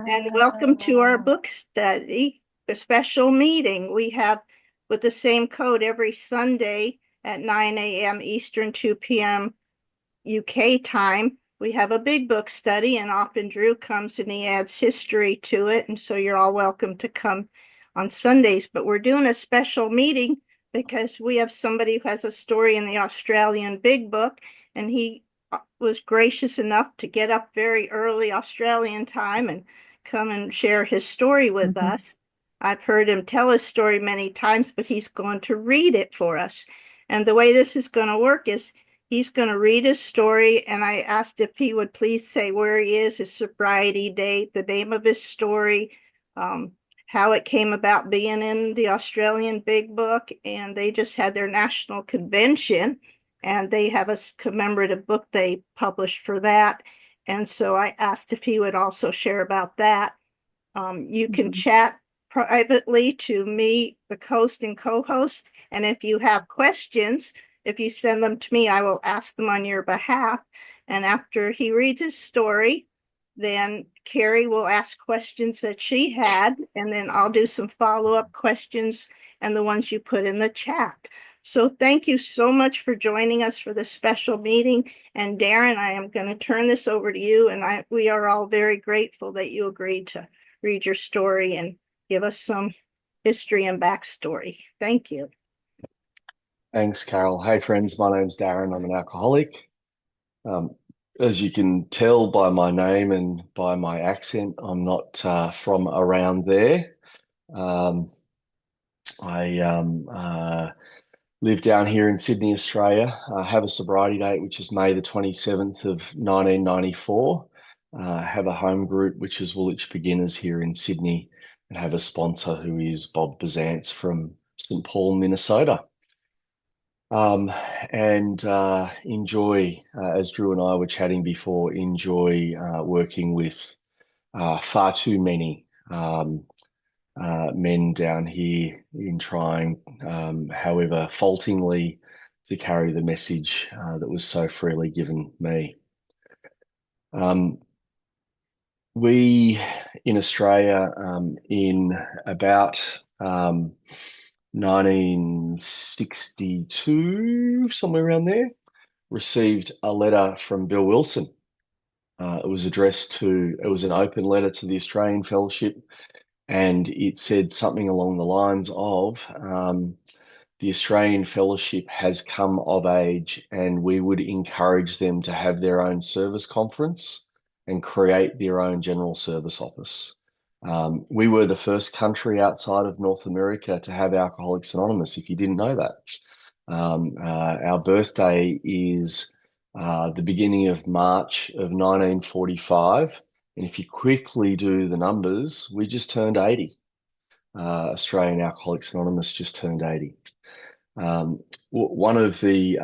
And welcome to our book study, a special meeting. We have with the same code every Sunday at 9 a.m. Eastern, 2 p.m. UK time. We have a big book study, and often Drew comes and he adds history to it. And so you're all welcome to come on Sundays. But we're doing a special meeting because we have somebody who has a story in the Australian Big Book, and he was gracious enough to get up very early Australian time and come and share his story with us. I've heard him tell his story many times, but he's going to read it for us. And the way this is going to work is he's going to read his story, and I asked if he would please say where he is, his sobriety date, the name of his story, how it came about being in the Australian Big Book, and they just had their national convention, and they have a commemorative book they published for that. And so I asked if he would also share about that. You can chat privately to me, the host and co-host, and if you have questions, if you send them to me, I will ask them on your behalf. And after he reads his story, then Carrie will ask questions that she had, and then I'll do some follow-up questions and the ones you put in the chat. So thank you so much for joining us for this special meeting. And Darren, I am going to turn this over to you, and we are all very grateful that you agreed to read your story and give us some history and backstory. Thank you. Thanks, Carol. Hey, friends. My name's Darren. I'm an alcoholic. As you can tell by my name and by my accent, I'm not from around there. I live down here in Sydney, Australia. I have a sobriety date, which is May the 27th of 1994. Have a home group, which is Woolwich Beginners here in Sydney, and have a sponsor who is Bob Bazance from St. Paul, Minnesota. And enjoy, as Drew and I were chatting before, enjoy working with far too many men down here in trying, however faultingly, to carry the message that was so freely given me. We in Australia, in about 1962, somewhere around there, received a letter from Bill Wilson. It was an open letter to the Australian Fellowship, and it said something along the lines of, the Australian Fellowship has come of age, and we would encourage them to have their own service conference and create their own general service office. We were the first country outside of North America to have Alcoholics Anonymous, if you didn't know that. Our birthday is the beginning of March of 1945. And if you quickly do the numbers, we just turned 80. Australian Alcoholics Anonymous just turned 80. One of the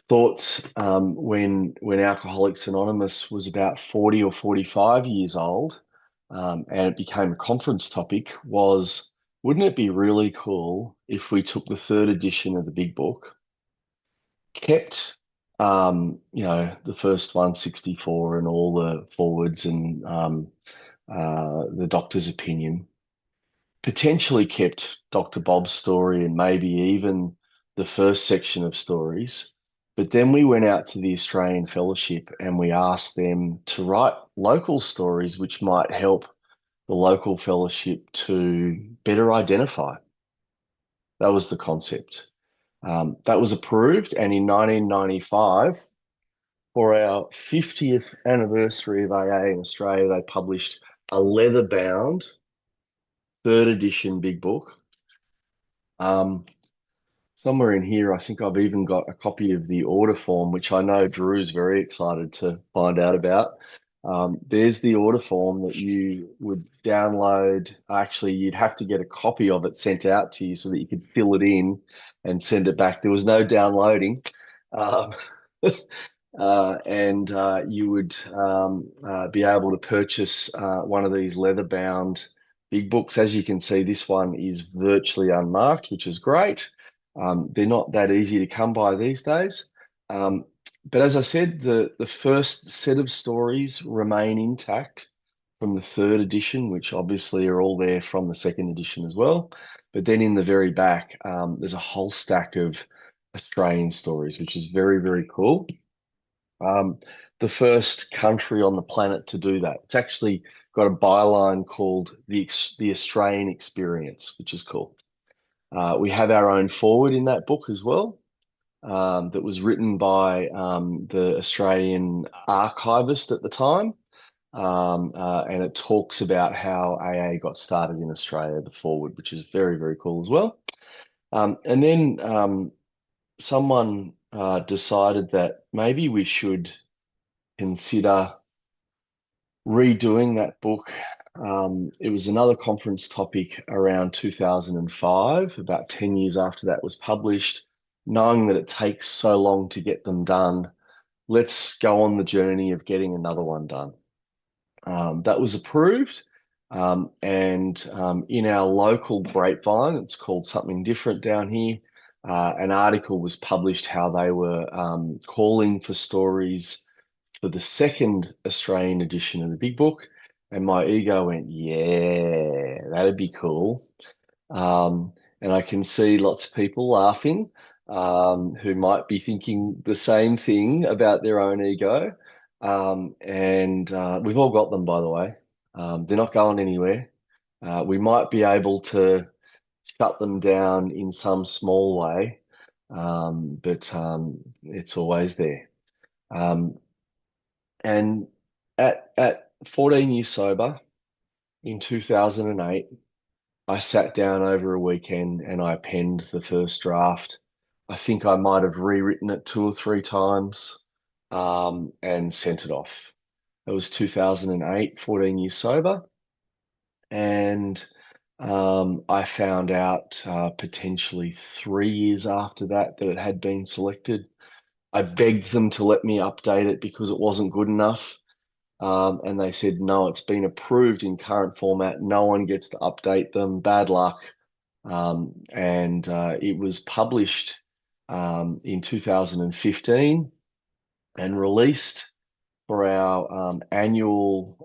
thoughts when Alcoholics Anonymous was about 40 or 45 years old, and it became a conference topic, was, wouldn't it be really cool if we took the third edition of the Big Book, kept the first 164 and all the forwards and the doctor's opinion, potentially kept Dr. Bob's story and maybe even the first section of stories. But then we went out to the Australian Fellowship and we asked them to write local stories which might help the local fellowship to better identify. That was the concept. That was approved, and in 1995, for our 50th anniversary of AA in Australia, they published a leather-bound third edition Big Book. Somewhere in here, I think I've even got a copy of the order form, which I know Drew's very excited to find out about. There's the order form that you would download. Actually, you'd have to get a copy of it sent out to you so that you could fill it in and send it back. There was no downloading. And you would be able to purchase one of these leather-bound Big Books. As you can see, this one is virtually unmarked, which is great. They're not that easy to come by these days. but as I said, the first set of stories remain intact from the third edition, which obviously are all there from the second edition as well. But then in the very back, there's a whole stack of Australian stories, which is very, very cool. Um, the first country on the planet to do that. It's actually got a byline called the Australian Experience, which is cool. We have our own forward in that book as well, that was written by the Australian archivist at the time. And it talks about how AA got started in Australia, the forward, which is very, very cool as well. And then someone decided that maybe we should consider redoing that book. It was another conference topic around 2005, about 10 years after that was published. Knowing that it takes so long to get them done, let's go on the journey of getting another one done. That was approved. And in our local grapevine, it's called something different down here. An article was published how they were calling for stories for the second Australian edition of the Big Book. And my ego went, yeah, that'd be cool. And I can see lots of people laughing who might be thinking the same thing about their own ego. And we've all got them, by the way. They're not going anywhere. We might be able to shut them down in some small way, but it's always there. Um, and at 14 years sober in 2008, I sat down over a weekend and I penned the first draft. I think I might have rewritten it two or three times, and sent it off. It was 2008, 14 years sober. And I found out potentially 3 years after that that it had been selected. I begged them to let me update it because it wasn't good enough. And they said, no, it's been approved in current format. No one gets to update them. Bad luck. And it was published in 2015 and released for our annual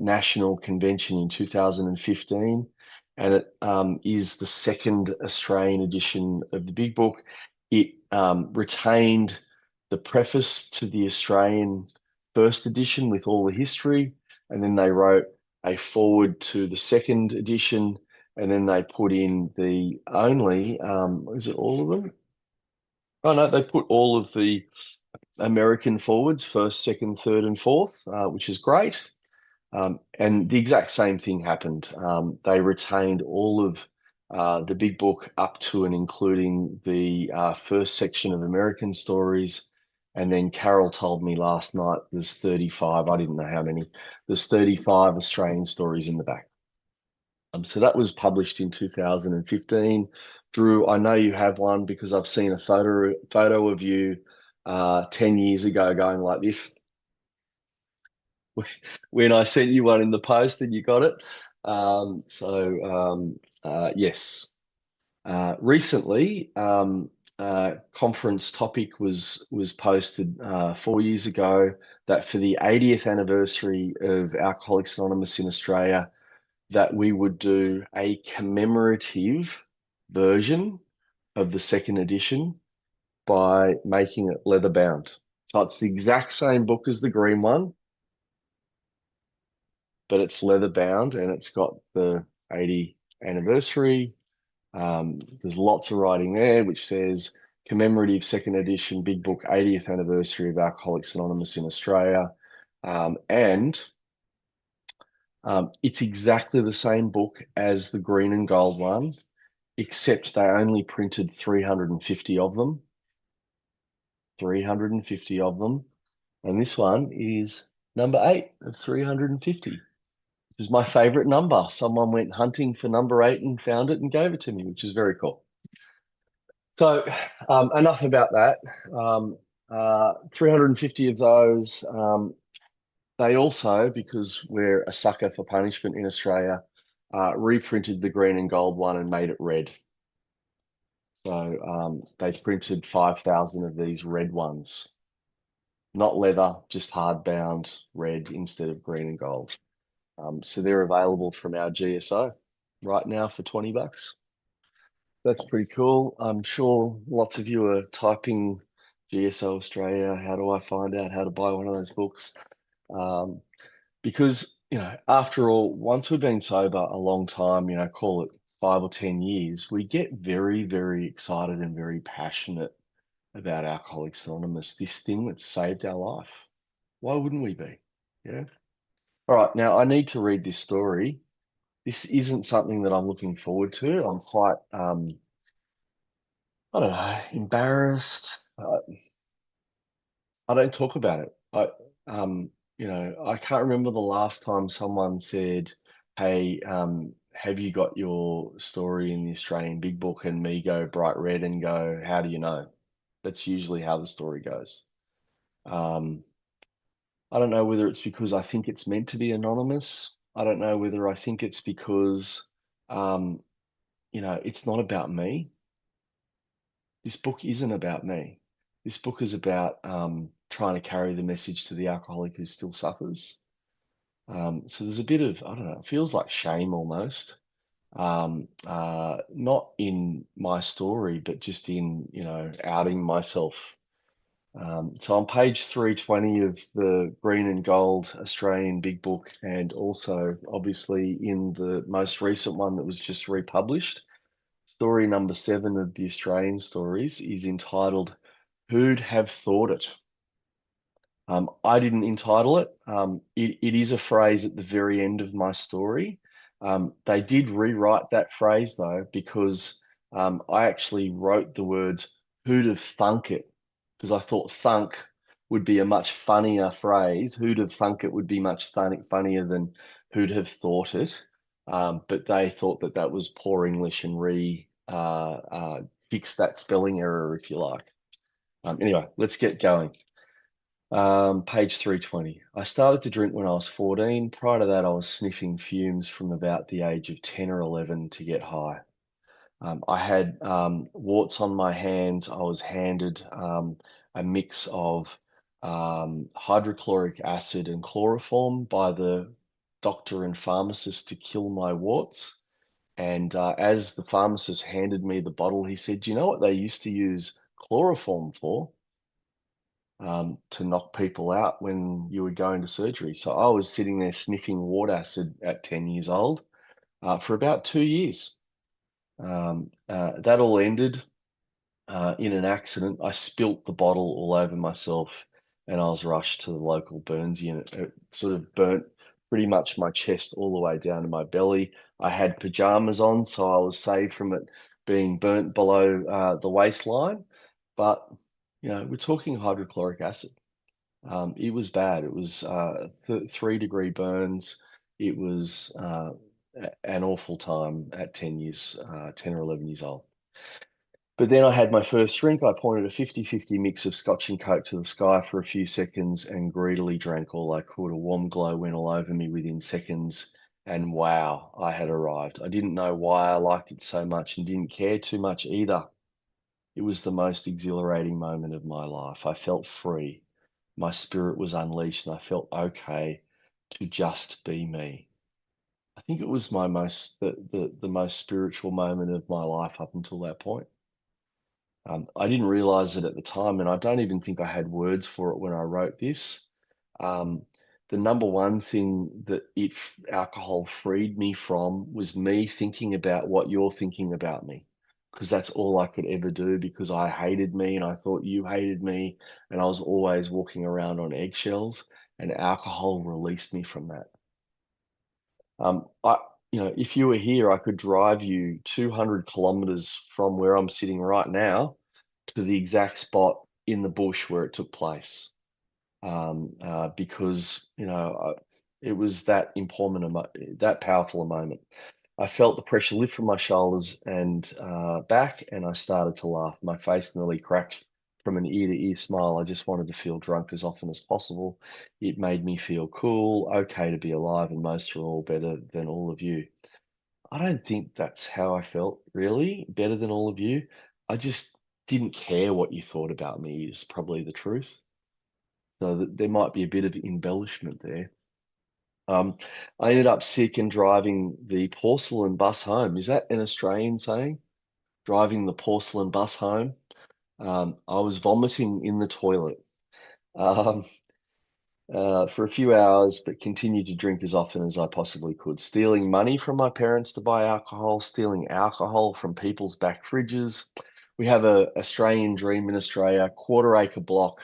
national convention in 2015. And it is the second Australian edition of the Big Book. It retained the preface to the Australian first edition with all the history, and then they wrote a forward to the second edition, and then they put in the only, is it all of them? Oh no, they put all of the American forwards, first, second, third, and fourth, which is great. And the exact same thing happened. They retained all of the Big Book up to and including the first section of American stories. And then Carol told me last night there's 35, I didn't know how many, there's 35 Australian stories in the back. So that was published in 2015. Drew, I know you have one because I've seen a photo of you 10 years ago going like this when I sent you one in the post and you got it. Yes. Recently, conference topic was posted 4 years ago that for the 80th anniversary of Alcoholics Anonymous in Australia, that we would do a commemorative version of the second edition by making it leather bound. So it's the exact same book as the green one, but it's leather bound and it's got the 80th anniversary. There's lots of writing there which says commemorative second edition Big Book 80th anniversary of Alcoholics Anonymous in Australia. And it's exactly the same book as the green and gold one, except they only printed 350 of them. 350 of them. And this one is number 8 of 350, which is my favorite number. Someone went hunting for number 8 and found it and gave it to me, which is very cool. So enough about that. 350 of those. They also, because we're a sucker for punishment in Australia, reprinted the green and gold one and made it red. So they printed 5,000 of these red ones. not leather, just hardbound red instead of green and gold. So they're available from our GSO right now for $20. That's pretty cool. I'm sure lots of you are typing GSO Australia. How do I find out how to buy one of those books? Um, because, after all, once we've been sober a long time, call it 5 or 10 years, we get very, very excited and very passionate about Alcoholics Anonymous, this thing that saved our life. Why wouldn't we be? Yeah. All right. Now I need to read this story. This isn't something that I'm looking forward to. I'm quite, I don't know, embarrassed. I don't talk about it. I can't remember the last time someone said, "Hey, have you got your story in the Australian Big Book?" And me go bright red and go, "How do you know?" That's usually how the story goes. Um, I don't know whether it's because I think it's meant to be anonymous. I don't know whether I think it's because, um, it's not about me. This book isn't about me. This book is about trying to carry the message to the alcoholic who still suffers. So there's a bit of, I don't know, it feels like shame almost. Not in my story, but just in, outing myself. So on page 320 of the Green and Gold Australian Big Book, and also obviously in the most recent one that was just republished, story number 7 of the Australian stories is entitled Who'd Have Thought It? I didn't entitle it. It is a phrase at the very end of my story. They did rewrite that phrase though, because I actually wrote the words "Who'd have thunk it?" because I thought "thunk" would be a much funnier phrase. "Who'd have thunk it" would be much funnier than "Who'd have thought it?" But they thought that that was poor English and fixed that spelling error, if you like. Anyway, let's get going. Page 320. I started to drink when I was 14. Prior to that, I was sniffing fumes from about the age of 10 or 11 to get high. I had warts on my hands. I was handed a mix of hydrochloric acid and chloroform by the doctor and pharmacist to kill my warts. And as the pharmacist handed me the bottle, he said, "Do you know what they used to use chloroform for?" To knock people out when you would go into surgery. So I was sitting there sniffing wart acid at 10 years old for about 2 years. That all ended in an accident. I spilt the bottle all over myself and I was rushed to the local burns unit. It sort of burnt pretty much my chest all the way down to my belly. I had pajamas on, so I was saved from it being burnt below the waistline. But, we're talking hydrochloric acid. It was bad. It was 3-degree burns. It was an awful time at 10 years, 10 or 11 years old. But then I had my first drink. I pointed a 50-50 mix of Scotch and Coke to the sky for a few seconds and greedily drank all I could. A warm glow went all over me within seconds. And wow, I had arrived. I didn't know why I liked it so much and didn't care too much either. It was the most exhilarating moment of my life. I felt free. My spirit was unleashed and I felt okay to just be me. I think it was the most spiritual moment of my life up until that point. I didn't realize it at the time, and I don't even think I had words for it when I wrote this. Um, the number one thing that alcohol freed me from was me thinking about what you're thinking about me, because that's all I could ever do because I hated me and I thought you hated me, and I was always walking around on eggshells, and alcohol released me from that. I, if you were here, I could drive you 200 kilometers from where I'm sitting right now to the exact spot in the bush where it took place. Because it was that important, that powerful a moment. I felt the pressure lift from my shoulders and back, and I started to laugh. My face nearly cracked from an ear to ear smile. I just wanted to feel drunk as often as possible. It made me feel cool, okay to be alive, and most of all, better than all of you. I don't think that's how I felt, really, better than all of you. I just didn't care what you thought about me, is probably the truth. So that there might be a bit of embellishment there. Um, I ended up sick and driving the porcelain bus home. Is that an Australian saying? Driving the porcelain bus home. I was vomiting in the toilet. Um, for a few hours, but continued to drink as often as I possibly could, stealing money from my parents to buy alcohol, stealing alcohol from people's back fridges. We have a Australian dream in Australia, quarter acre block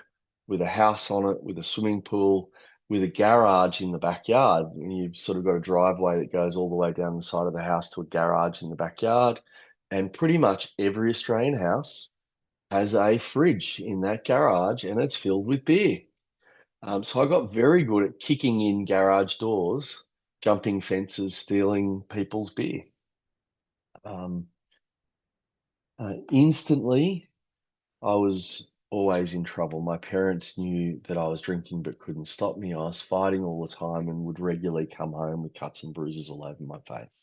with a house on it, with a swimming pool, with a garage in the backyard. And you've sort of got a driveway that goes all the way down the side of the house to a garage in the backyard. And pretty much every Australian house has a fridge in that garage and it's filled with beer. So I got very good at kicking in garage doors, jumping fences, stealing people's beer. Um, Instantly, I was always in trouble. My parents knew that I was drinking but couldn't stop me. I was fighting all the time and would regularly come home with cuts and bruises all over my face.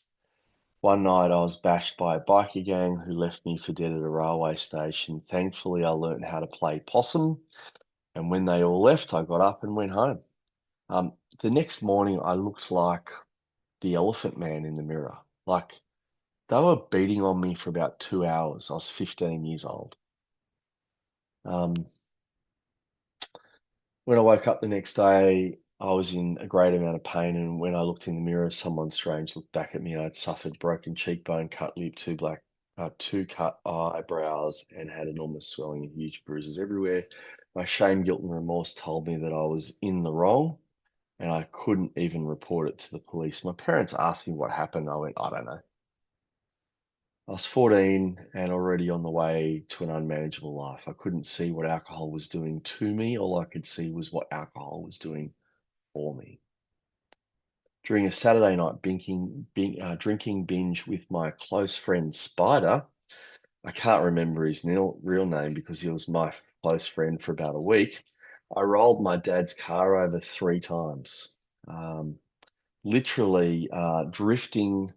One night, I was bashed by a biker gang who left me for dead at a railway station. Thankfully, I learned how to play possum, and when they all left, I got up and went home. Um, the next morning, I looked like the Elephant Man in the mirror. Like they were beating on me for about 2 hours. I was 15 years old. Um, when I woke up the next day, I was in a great amount of pain. And when I looked in the mirror, someone strange looked back at me. I'd suffered broken cheekbone, cut lip, two cut eyebrows, and had enormous swelling and huge bruises everywhere. My shame, guilt, and remorse told me that I was in the wrong and I couldn't even report it to the police. My parents asked me what happened. I went, I don't know. I was 14 and already on the way to an unmanageable life. I couldn't see what alcohol was doing to me. All I could see was what alcohol was doing for me. During a Saturday night drinking binge with my close friend Spider, I can't remember his real name because he was my close friend for about a week. I rolled my dad's car over 3 times, um, literally drifting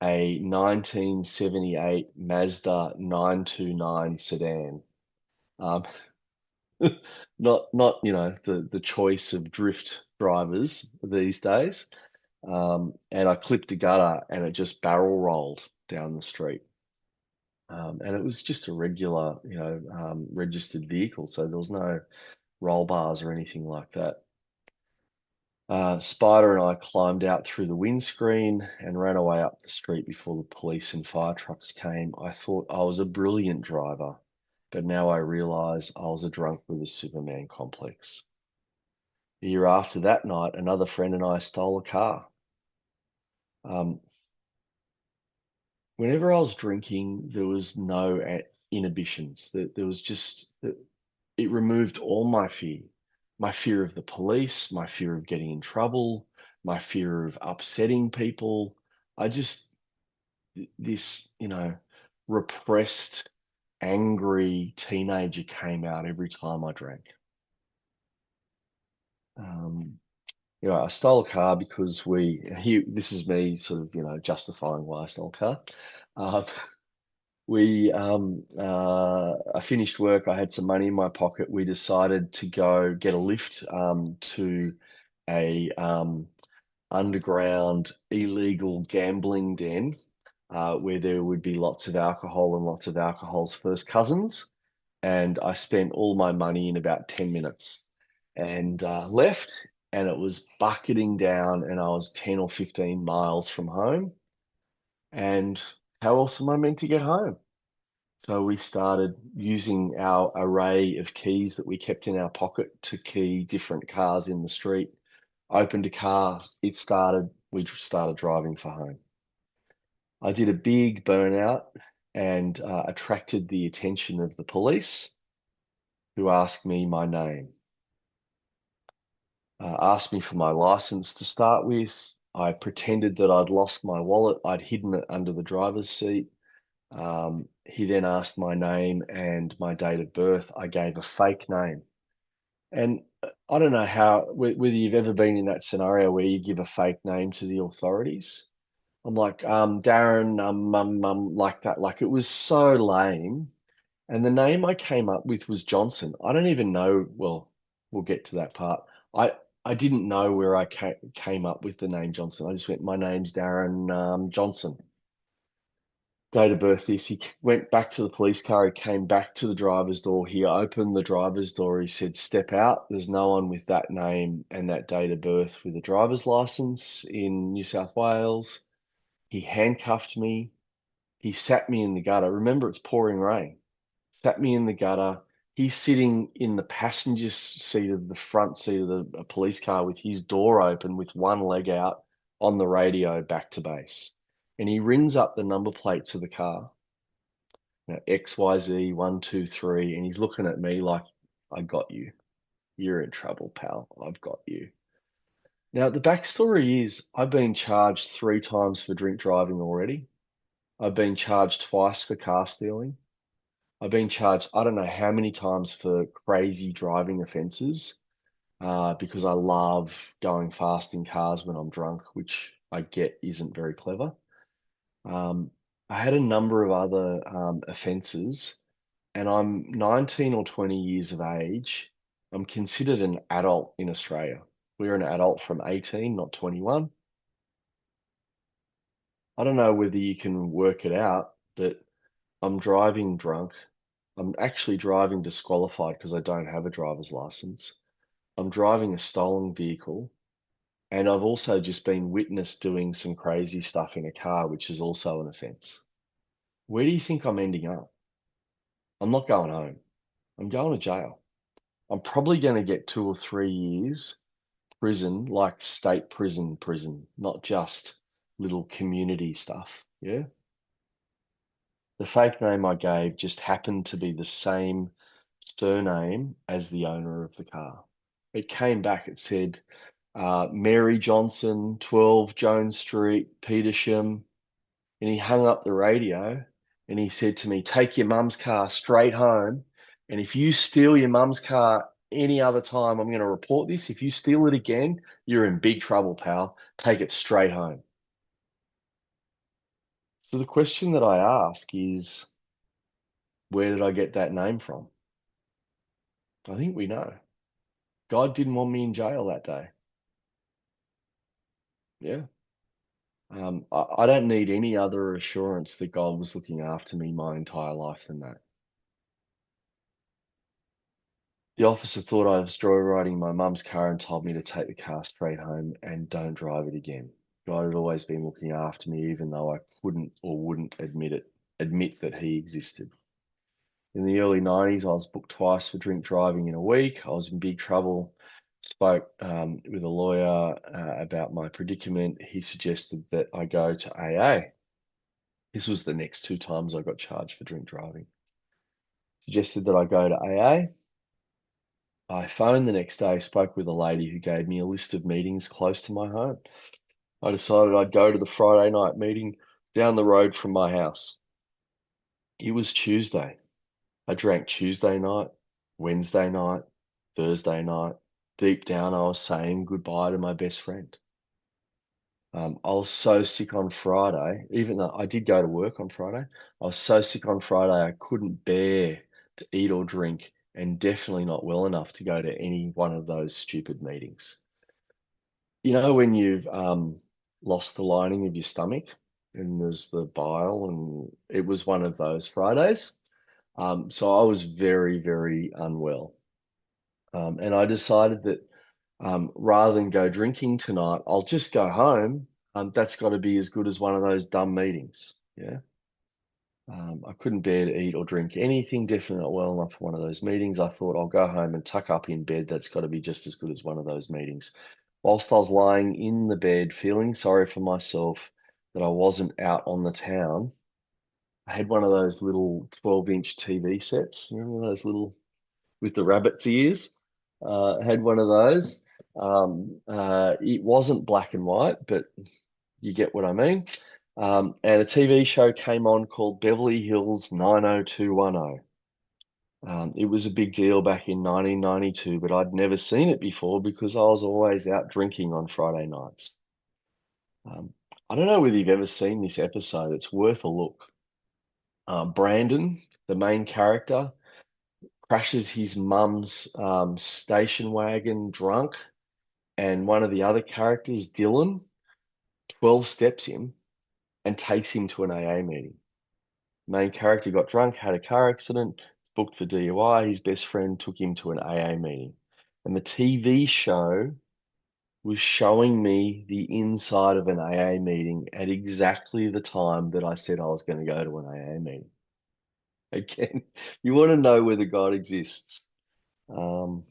a 1978 Mazda 929 sedan. Um, not the choice of drift drivers these days. And I clipped a gutter and it just barrel rolled down the street. And it was just a regular, registered vehicle, so there was no roll bars or anything like that. Spider and I climbed out through the windscreen and ran away up the street before the police and fire trucks came. I thought I was a brilliant driver, but now I realize I was a drunk with a Superman complex. The year after that night, another friend and I stole a car. Um, Whenever I was drinking, there was no inhibitions. There was just, it removed all my fear of the police, my fear of getting in trouble, my fear of upsetting people. I just, this, repressed, angry teenager came out every time I drank. Um, I stole a car because this is me sort of, justifying why I stole a car. Uh, I finished work. I had some money in my pocket. We decided to go get a lift to a underground illegal gambling den where there would be lots of alcohol and lots of alcohol's first cousins. And I spent all my money in about 10 minutes and left, and it was bucketing down, and I was 10 or 15 miles from home. And how else am I meant to get home? So we started using our array of keys that we kept in our pocket to key different cars in the street. Opened a car, we started driving for home. I did a big burnout and attracted the attention of the police, who asked me my name, asked me for my license to start with. I pretended that I'd lost my wallet. I'd hidden it under the driver's seat. He then asked my name and my date of birth. I gave a fake name. And I don't know whether you've ever been in that scenario where you give a fake name to the authorities. I'm like, Darren, like that. Like it was so lame. And the name I came up with was Johnson. I don't even know, well, we'll get to that part. I I didn't know where I came up with the name Johnson. I just went, my name's Darren Johnson. Date of birth this. He went back to the police car. He came back to the driver's door. He opened the driver's door. He said, "Step out. There's no one with that name and that date of birth with a driver's license in New South Wales." He handcuffed me. He sat me in the gutter. Remember, it's pouring rain. Sat me in the gutter. He's sitting in the passenger seat of the front seat of the a police car with his door open with one leg out on the radio back to base. And he rings up the number plates of the car, XYZ 123, and he's looking at me like, "I got you. You're in trouble, pal. I've got you." Now, the backstory is I've been charged 3 times for drink driving already. I've been charged twice for car stealing. I've been charged, I don't know how many times for crazy driving offences, because I love going fast in cars when I'm drunk, which I get isn't very clever. Um, I had a number of other offences, and I'm 19 or 20 years of age. I'm considered an adult in Australia. We're an adult from 18, not 21. I don't know whether you can work it out, but I'm driving drunk. I'm actually driving disqualified because I don't have a driver's license. I'm driving a stolen vehicle, and I've also just been witnessed doing some crazy stuff in a car, which is also an offence. Where do you think I'm ending up? I'm not going home. I'm going to jail. I'm probably going to get 2 or 3 years prison, like state prison, not just little community stuff. Yeah. The fake name I gave just happened to be the same surname as the owner of the car. It came back, it said, Mary Johnson, 12 Jones Street, Petersham. And he hung up the radio and he said to me, "Take your mum's car straight home. And if you steal your mum's car any other time, I'm going to report this. If you steal it again, you're in big trouble, pal. Take it straight home." So the question that I ask is, where did I get that name from? I think we know. God didn't want me in jail that day. Yeah. I don't need any other assurance that God was looking after me my entire life than that. The officer thought I was joyriding my mum's car and told me to take the car straight home and don't drive it again. God had always been looking after me, even though I couldn't or wouldn't admit that he existed. In the early 90s, I was booked twice for drink driving in a week. I was in big trouble. Spoke with a lawyer about my predicament. He suggested that I go to AA. This was the next 2 times I got charged for drink driving. Suggested that I go to AA. I phoned the next day, spoke with a lady who gave me a list of meetings close to my home. I decided I'd go to the Friday night meeting down the road from my house. It was Tuesday. I drank Tuesday night, Wednesday night, Thursday night. Deep down, I was saying goodbye to my best friend. I was so sick on Friday, even though I did go to work on Friday. I was so sick on Friday, I couldn't bear to eat or drink, and definitely not well enough to go to any one of those stupid meetings. You know, when you've lost the lining of your stomach and there's the bile, and it was one of those Fridays. So I was very, very unwell. And I decided that rather than go drinking tonight, I'll just go home. That's got to be as good as one of those dumb meetings. Yeah. I couldn't bear to eat or drink anything, definitely not well enough for one of those meetings. I thought I'll go home and tuck up in bed. That's got to be just as good as one of those meetings. Whilst I was lying in the bed, feeling sorry for myself that I wasn't out on the town, I had one of those little 12-inch TV sets. You remember those little with the rabbit's ears? I had one of those. It wasn't black and white, but you get what I mean. And a TV show came on called Beverly Hills 90210. It was a big deal back in 1992, but I'd never seen it before because I was always out drinking on Friday nights. Um, I don't know whether you've ever seen this episode. It's worth a look. Brandon, the main character, crashes his mum's station wagon drunk, and one of the other characters, Dylan, 12 steps him and takes him to an AA meeting. Main character got drunk, had a car accident, booked for DUI. His best friend took him to an AA meeting. And the TV show was showing me the inside of an AA meeting at exactly the time that I said I was going to go to an AA meeting. Again, you want to know whether God exists. Um,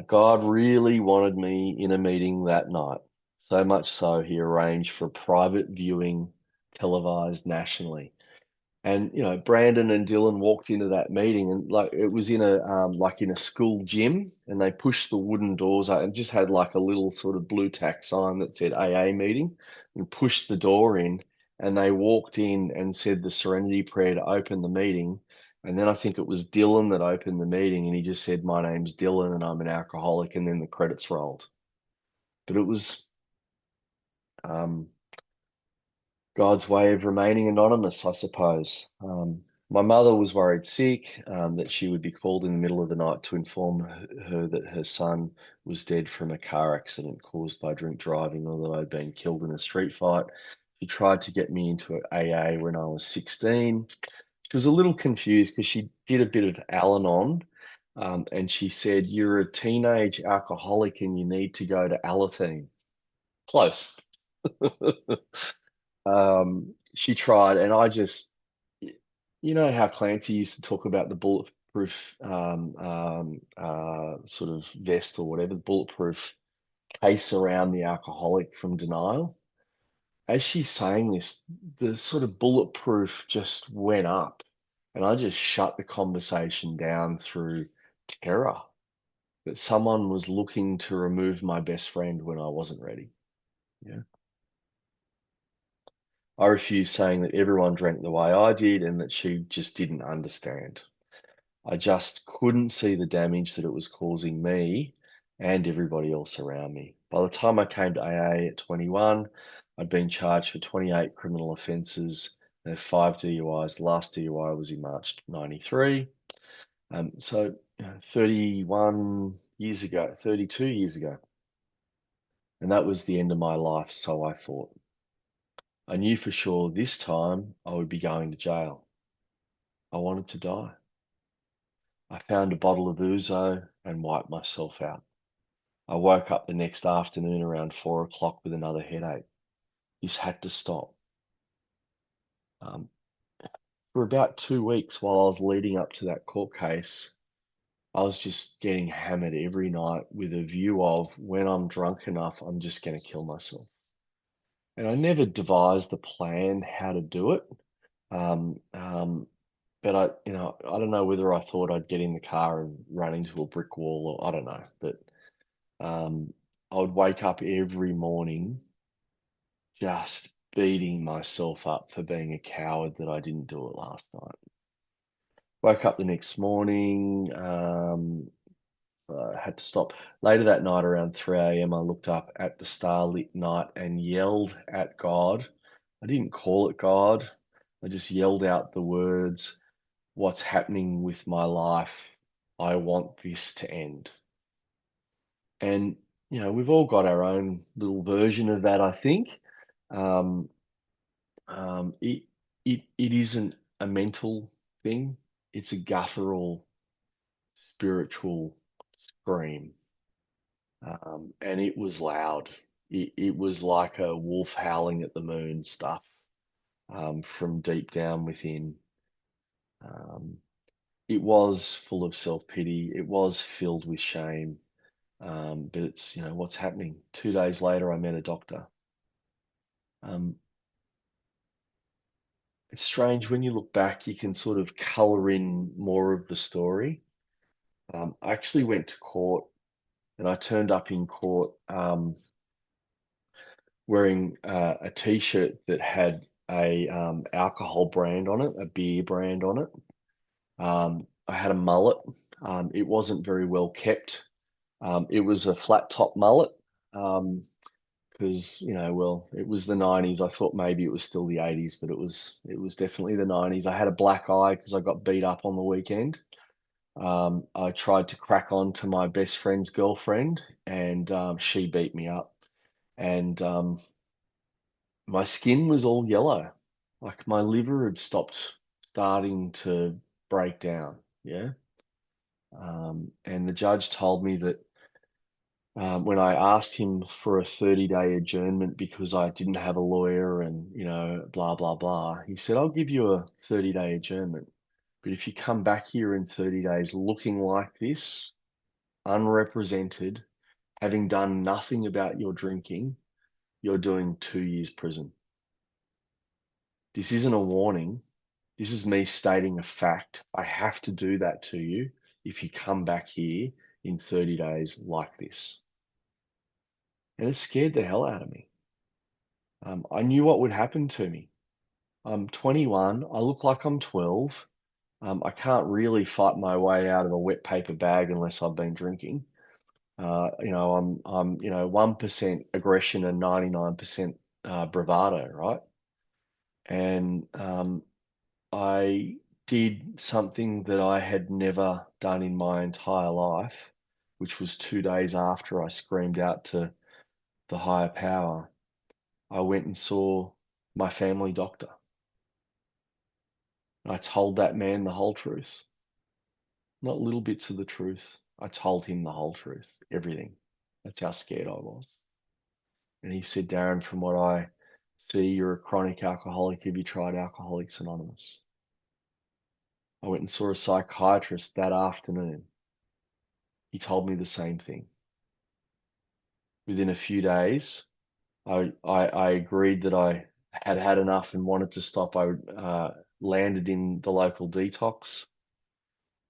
God really wanted me in a meeting that night. So much so, he arranged for private viewing televised nationally. And Brandon and Dylan walked into that meeting, and like it was in a like in a school gym, and they pushed the wooden doors out and just had like a little sort of blue tack sign that said AA meeting, and pushed the door in, and they walked in and said the Serenity Prayer to open the meeting. And then I think it was Dylan that opened the meeting, and he just said, "My name's Dylan, and I'm an alcoholic," and then the credits rolled. But it was um, God's way of remaining anonymous, I suppose. My mother was worried sick, that she would be called in the middle of the night to inform her that her son was dead from a car accident caused by drink driving, although I'd been killed in a street fight. She tried to get me into AA when I was 16. She was a little confused because she did a bit of Al-Anon, and she said, "You're a teenage alcoholic and you need to go to Alateen." Close. She tried, and I just, you know how Clancy used to talk about the bulletproof sort of vest or whatever, bulletproof case around the alcoholic from denial. As she's saying this, the sort of bulletproof just went up, and I just shut the conversation down through terror that someone was looking to remove my best friend when I wasn't ready. Yeah. I refused, saying that everyone drank the way I did and that she just didn't understand. I just couldn't see the damage that it was causing me and everybody else around me. By the time I came to AA at 21, I'd been charged for 28 criminal offences and 5 DUIs. The last DUI was in March 93. So 31 years ago, 32 years ago. And that was the end of my life, so I thought. I knew for sure this time I would be going to jail. I wanted to die. I found a bottle of ouzo and wiped myself out. I woke up the next afternoon around 4 o'clock with another headache. This had to stop. Um, for about 2 weeks while I was leading up to that court case, I was just getting hammered every night with a view of when I'm drunk enough, I'm just going to kill myself. And I never devised a plan how to do it. Um, um, but I don't know whether I thought I'd get in the car and run into a brick wall, or I don't know. But I would wake up every morning just beating myself up for being a coward that I didn't do it last night. Woke up the next morning, had to stop. Later that night, around 3 a.m., I looked up at the starlit night and yelled at God. I didn't call it God. I just yelled out the words, "What's happening with my life? I want this to end." And, we've all got our own little version of that, I think. Um, it, it isn't a mental thing. It's a guttural, spiritual scream. And it was loud. It was like a wolf howling at the moon stuff, from deep down within. Um, it was full of self-pity. It was filled with shame. But it's, what's happening. 2 days later, I met a doctor. Um, it's strange when you look back, you can sort of color in more of the story. I actually went to court, and I turned up in court wearing a t-shirt that had a alcohol brand on it, a beer brand on it. I had a mullet. It wasn't very well kept. It was a flat top mullet. Um, because, well, it was the 90s. I thought maybe it was still the 80s, but it was definitely the 90s. I had a black eye because I got beat up on the weekend. I tried to crack on to my best friend's girlfriend, and she beat me up. And my skin was all yellow, like my liver had stopped starting to break down. Yeah. And the judge told me that when I asked him for a 30-day adjournment because I didn't have a lawyer and, blah, blah, blah, he said, I'll give you a 30-day adjournment. But if you come back here in 30 days looking like this, unrepresented, having done nothing about your drinking, you're doing 2 years prison. This isn't a warning. This is me stating a fact. I have to do that to you if you come back here in 30 days like this. And it scared the hell out of me. I knew what would happen to me. I'm 21. I look like I'm 12. I can't really fight my way out of a wet paper bag unless I've been drinking. I'm 1% aggression and 99% bravado, right? And I did something that I had never done in my entire life, which was 2 days after I screamed out to the higher power. I went and saw my family doctor. I told that man the whole truth, not little bits of the truth. I told him the whole truth, everything. That's how scared I was. And he said, Darren, from what I see, you're a chronic alcoholic. Have you tried Alcoholics Anonymous? I went and saw a psychiatrist that afternoon. He told me the same thing. Within a few days, I agreed that I had had enough and wanted to stop. I landed in the local detox.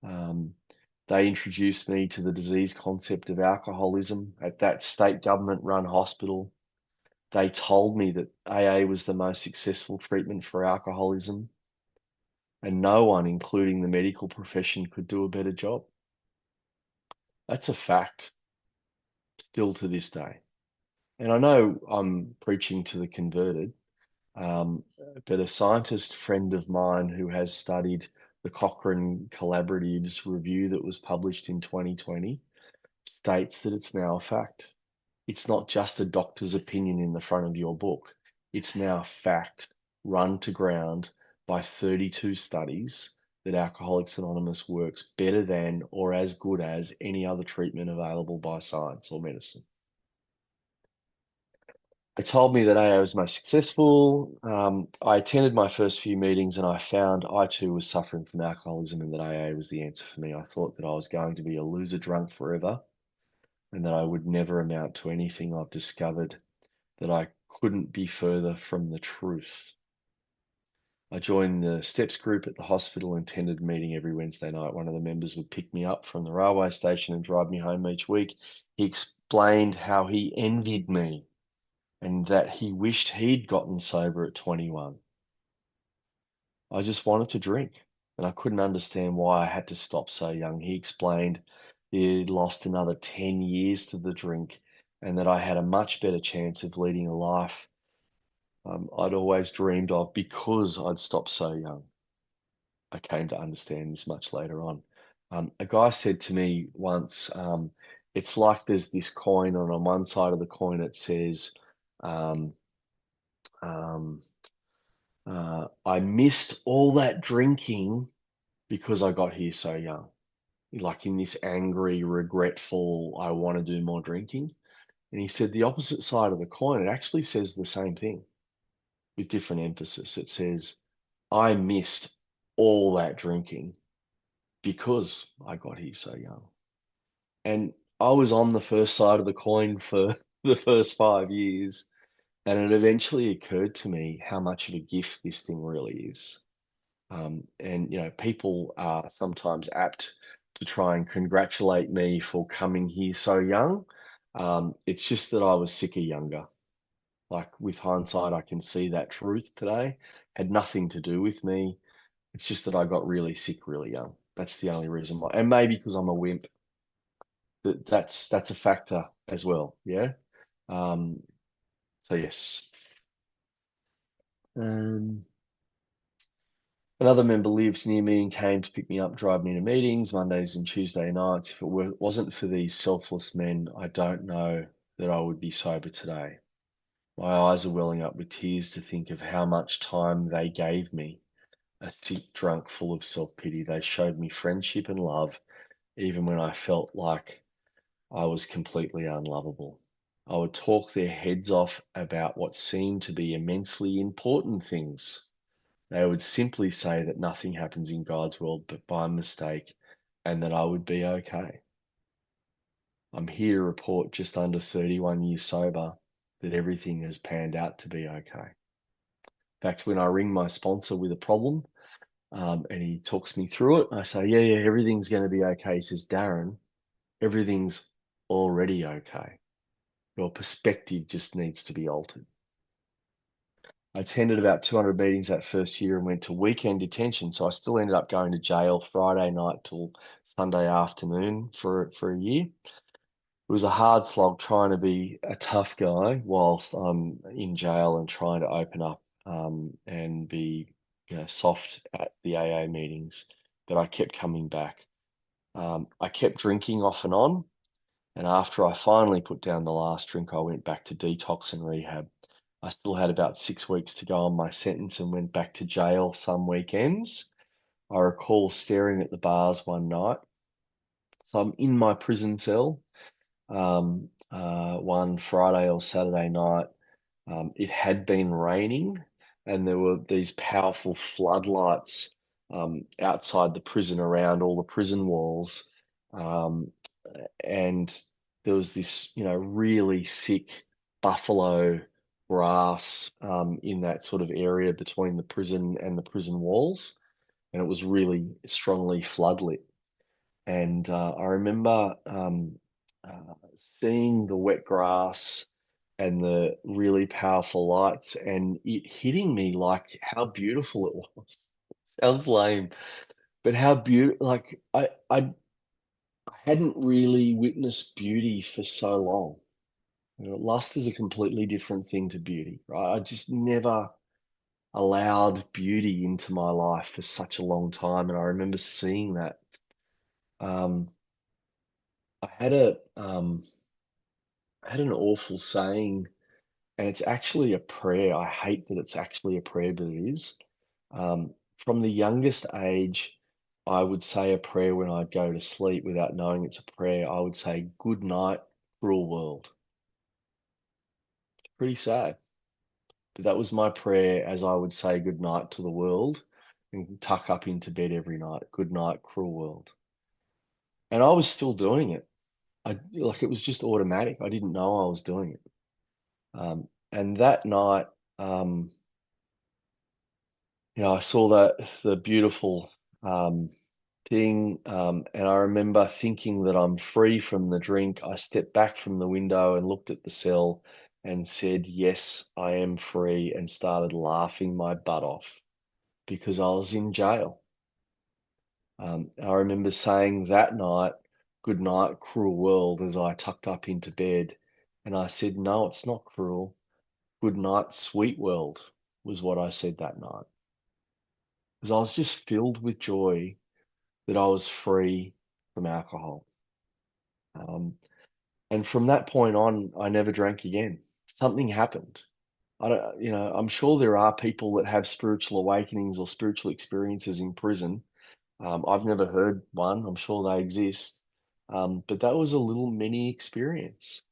Um, they introduced me to the disease concept of alcoholism at that state government run hospital. They told me that AA was the most successful treatment for alcoholism, and no one, including the medical profession, could do a better job. That's a fact still to this day. And I know I'm preaching to the converted, um, but a scientist friend of mine who has studied the Cochrane Collaborative's review that was published in 2020 states that it's now a fact. It's not just a doctor's opinion in the front of your book. It's now a fact run to ground by 32 studies that Alcoholics Anonymous works better than or as good as any other treatment available by science or medicine. They told me that AA was most successful. I attended my first few meetings and I found I too was suffering from alcoholism and that AA was the answer for me. I thought that I was going to be a loser drunk forever and that I would never amount to anything. I've discovered that I couldn't be further from the truth. I joined the steps group at the hospital and attended a meeting every Wednesday night. One of the members would pick me up from the railway station and drive me home each week. He explained how he envied me and that he wished he'd gotten sober at 21. I just wanted to drink and I couldn't understand why I had to stop so young. He explained he'd lost another 10 years to the drink and that I had a much better chance of leading a life I'd always dreamed of because I'd stopped so young. I came to understand this much later on. A guy said to me once, it's like there's this coin, and on one side of the coin it says, um, um, I missed all that drinking because I got here so young. Like in this angry, regretful, I want to do more drinking. And he said the opposite side of the coin, it actually says the same thing with different emphasis. It says, I missed all that drinking because I got here so young. And I was on the first side of the coin for the first 5 years. And it eventually occurred to me how much of a gift this thing really is. People are sometimes apt to try and congratulate me for coming here so young. It's just that I was sicker younger. Like with hindsight, I can see that truth today had nothing to do with me. It's just that I got really sick really young. That's the only reason why. And maybe because I'm a wimp, that's a factor as well. Yeah. Um, So yes. Um, Another member lived near me and came to pick me up, drive me to meetings Mondays and Tuesday nights. If it wasn't for these selfless men, I don't know that I would be sober today. My eyes are welling up with tears to think of how much time they gave me. A sick drunk full of self-pity. They showed me friendship and love, even when I felt like I was completely unlovable. I would talk their heads off about what seemed to be immensely important things. They would simply say that nothing happens in God's world but by mistake and that I would be okay. I'm here to report just under 31 years sober that everything has panned out to be okay. In fact, when I ring my sponsor with a problem and he talks me through it, I say, yeah, everything's going to be okay. He says, Darren, everything's already okay. Your perspective just needs to be altered. I attended about 200 meetings that first year and went to weekend detention. So I still ended up going to jail Friday night till Sunday afternoon for a year. It was a hard slog trying to be a tough guy whilst I'm in jail and trying to open up and be soft at the AA meetings. But I kept coming back. I kept drinking off and on. And after I finally put down the last drink, I went back to detox and rehab. I still had about 6 weeks to go on my sentence and went back to jail some weekends. I recall staring at the bars one night. So I'm in my prison cell one Friday or Saturday night. It had been raining, and there were these powerful floodlights outside the prison around all the prison walls. Um, and there was this, really thick buffalo grass in that sort of area between the prison and the prison walls, and it was really strongly floodlit. And I remember seeing the wet grass and the really powerful lights, and it hitting me like how beautiful it was. Sounds lame, but how beautiful! Like I hadn't really witnessed beauty for so long. Lust is a completely different thing to beauty, right? I just never allowed beauty into my life for such a long time, and I remember seeing that. Um, I had I had an awful saying, and it's actually a prayer. I hate that it's actually a prayer, but it is. From the youngest age, I would say a prayer when I'd go to sleep without knowing it's a prayer. I would say, "Good night, cruel world." Pretty sad. But that was my prayer as I would say good night to the world and tuck up into bed every night. Good night, cruel world. And I was still doing it. I like it was just automatic. I didn't know I was doing it. And that night, um, I saw the beautiful thing, and I remember thinking that I'm free from the drink. I stepped back from the window and looked at the cell and said, "Yes, I am free," and started laughing my butt off because I was in jail. I remember saying that night, "Good night, cruel world," as I tucked up into bed. And I said, "No, it's not cruel. Good night, sweet world," was what I said that night. Because I was just filled with joy that I was free from alcohol. Um, and from that point on, I never drank again. Something happened. I don't, I'm sure there are people that have spiritual awakenings or spiritual experiences in prison. I've never heard one. I'm sure they exist. But that was a little mini experience.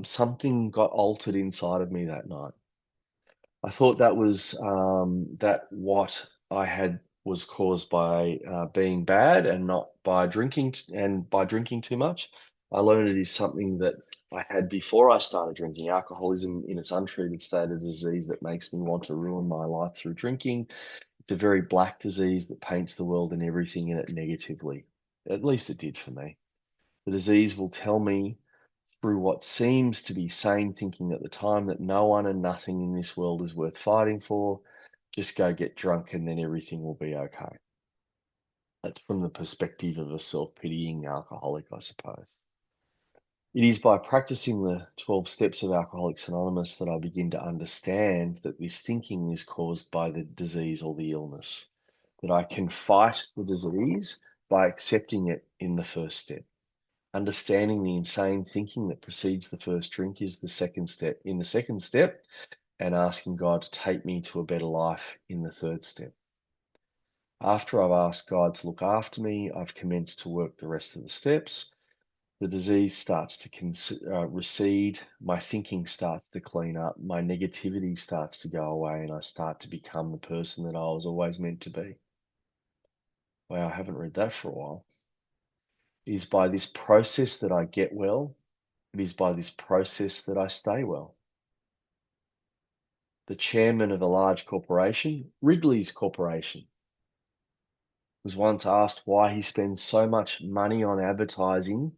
Something got altered inside of me that night. I thought that was that what I had was caused by being bad and not by drinking and by drinking too much. I learned it is something that I had before I started drinking. Alcoholism in its untreated state of disease that makes me want to ruin my life through drinking. It's a very black disease that paints the world and everything in it negatively. At least it did for me. The disease will tell me through what seems to be sane thinking at the time that no one and nothing in this world is worth fighting for. Just go get drunk and then everything will be okay. That's from the perspective of a self-pitying alcoholic, I suppose. It is by practicing the 12 steps of Alcoholics Anonymous that I begin to understand that this thinking is caused by the disease or the illness, that I can fight the disease by accepting it in the first step. Understanding the insane thinking that precedes the first drink is the second step. In the second step, and asking God to take me to a better life in the third step. After I've asked God to look after me, I've commenced to work the rest of the steps. The disease starts to recede, my thinking starts to clean up, my negativity starts to go away, and I start to become the person that I was always meant to be. Wow, I haven't read that for a while. It is by this process that I get well. It is by this process that I stay well. The chairman of a large corporation, Wrigley's Corporation, was once asked why he spends so much money on advertising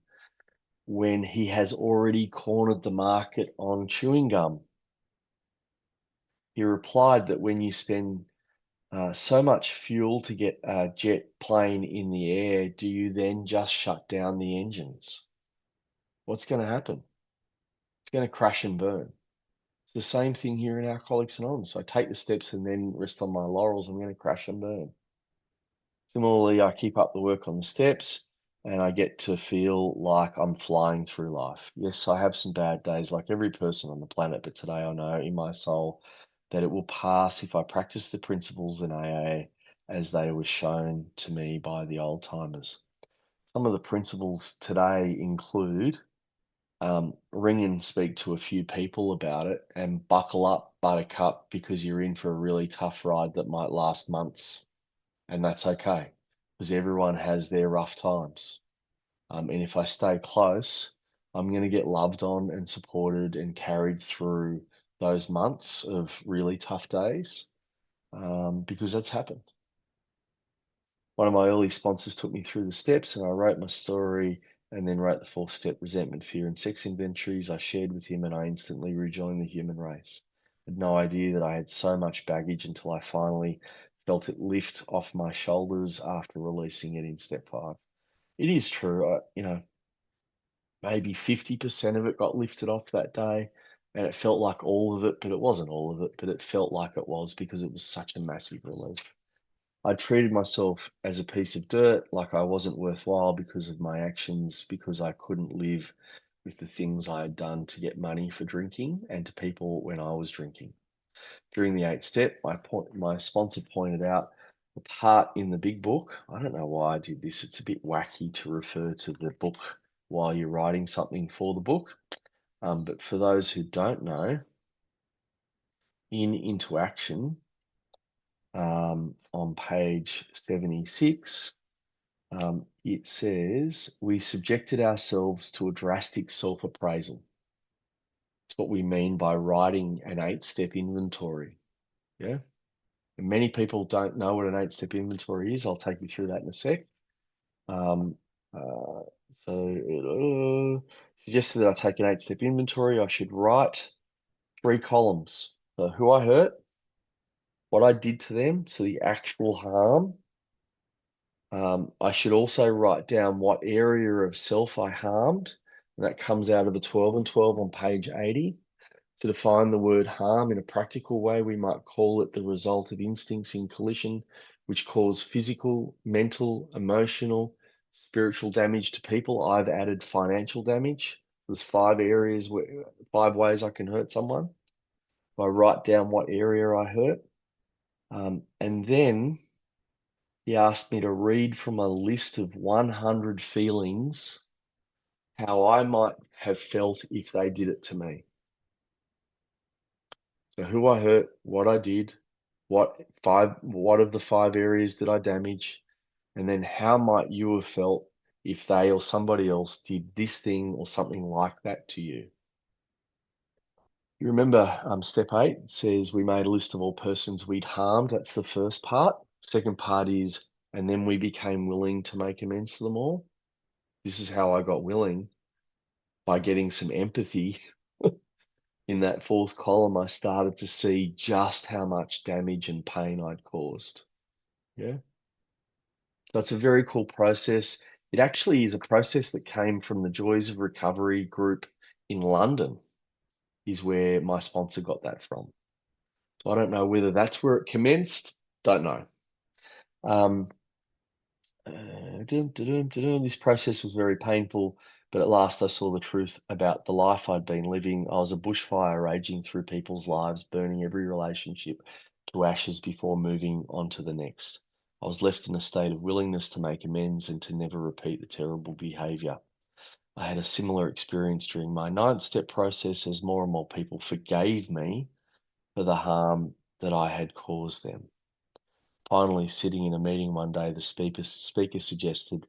when he has already cornered the market on chewing gum. He replied that when you spend so much fuel to get a jet plane in the air, do you then just shut down the engines? What's going to happen? It's going to crash and burn. It's the same thing here in Alcoholics Anonymous. I take the steps and then rest on my laurels. I'm going to crash and burn. Similarly, I keep up the work on the steps and I get to feel like I'm flying through life. Yes, I have some bad days like every person on the planet, but today I know in my soul that it will pass if I practice the principles in AA as they were shown to me by the old timers. Some of the principles today include ring and speak to a few people about it and buckle up, buttercup, because you're in for a really tough ride that might last months. And that's okay because everyone has their rough times. And if I stay close, I'm going to get loved on and supported and carried through those months of really tough days because that's happened. One of my early sponsors took me through the steps and I wrote my story and then wrote the 4-step resentment, fear, and sex inventories. I shared with him and I instantly rejoined the human race. I had no idea that I had so much baggage until I finally felt it lift off my shoulders after releasing it in step 5. It is true, maybe 50% of it got lifted off that day, and it felt like all of it, but it wasn't all of it, but it felt like it was because it was such a massive relief. I treated myself as a piece of dirt, like I wasn't worthwhile because of my actions, because I couldn't live with the things I had done to get money for drinking and to people when I was drinking. During the 8th step, my sponsor pointed out the part in the big book. I don't know why I did this. It's a bit wacky to refer to the book while you're writing something for the book. But for those who don't know, in Into Action, on page 76, it says, we subjected ourselves to a drastic self-appraisal. It's what we mean by writing an 8-step inventory. Yeah. And many people don't know what an 8-step inventory is. I'll take you through that in a sec. Um, uh, so suggested that I take an 8-step inventory. I should write 3 columns. So who I hurt, what I did to them, so the actual harm. I should also write down what area of self I harmed, and that comes out of the 12 and 12 on page 80. To define the word harm in a practical way, we might call it the result of instincts in collision, which cause physical, mental, emotional, spiritual damage to people. I've added financial damage. There's 5 areas, 5 ways I can hurt someone. I write down what area I hurt. And then he asked me to read from a list of 100 feelings how I might have felt if they did it to me. So who I hurt, what I did, what of the 5 areas did I damage, and then how might you have felt if they or somebody else did this thing or something like that to you? You remember step 8 says we made a list of all persons we'd harmed. That's the first part. Second part is, and then we became willing to make amends to them all. This is how I got willing, by getting some empathy. In that 4th column, I started to see just how much damage and pain I'd caused. Yeah. So it's a very cool process. It actually is a process that came from the Joys of Recovery group in London, is where my sponsor got that from. So I don't know whether that's where it commenced. Don't know. Um, this process was very painful, but at last I saw the truth about the life I'd been living. I was a bushfire raging through people's lives, burning every relationship to ashes before moving on to the next. I was left in a state of willingness to make amends and to never repeat the terrible behavior. I had a similar experience during my ninth step process as more and more people forgave me for the harm that I had caused them. Finally, sitting in a meeting one day, the speaker suggested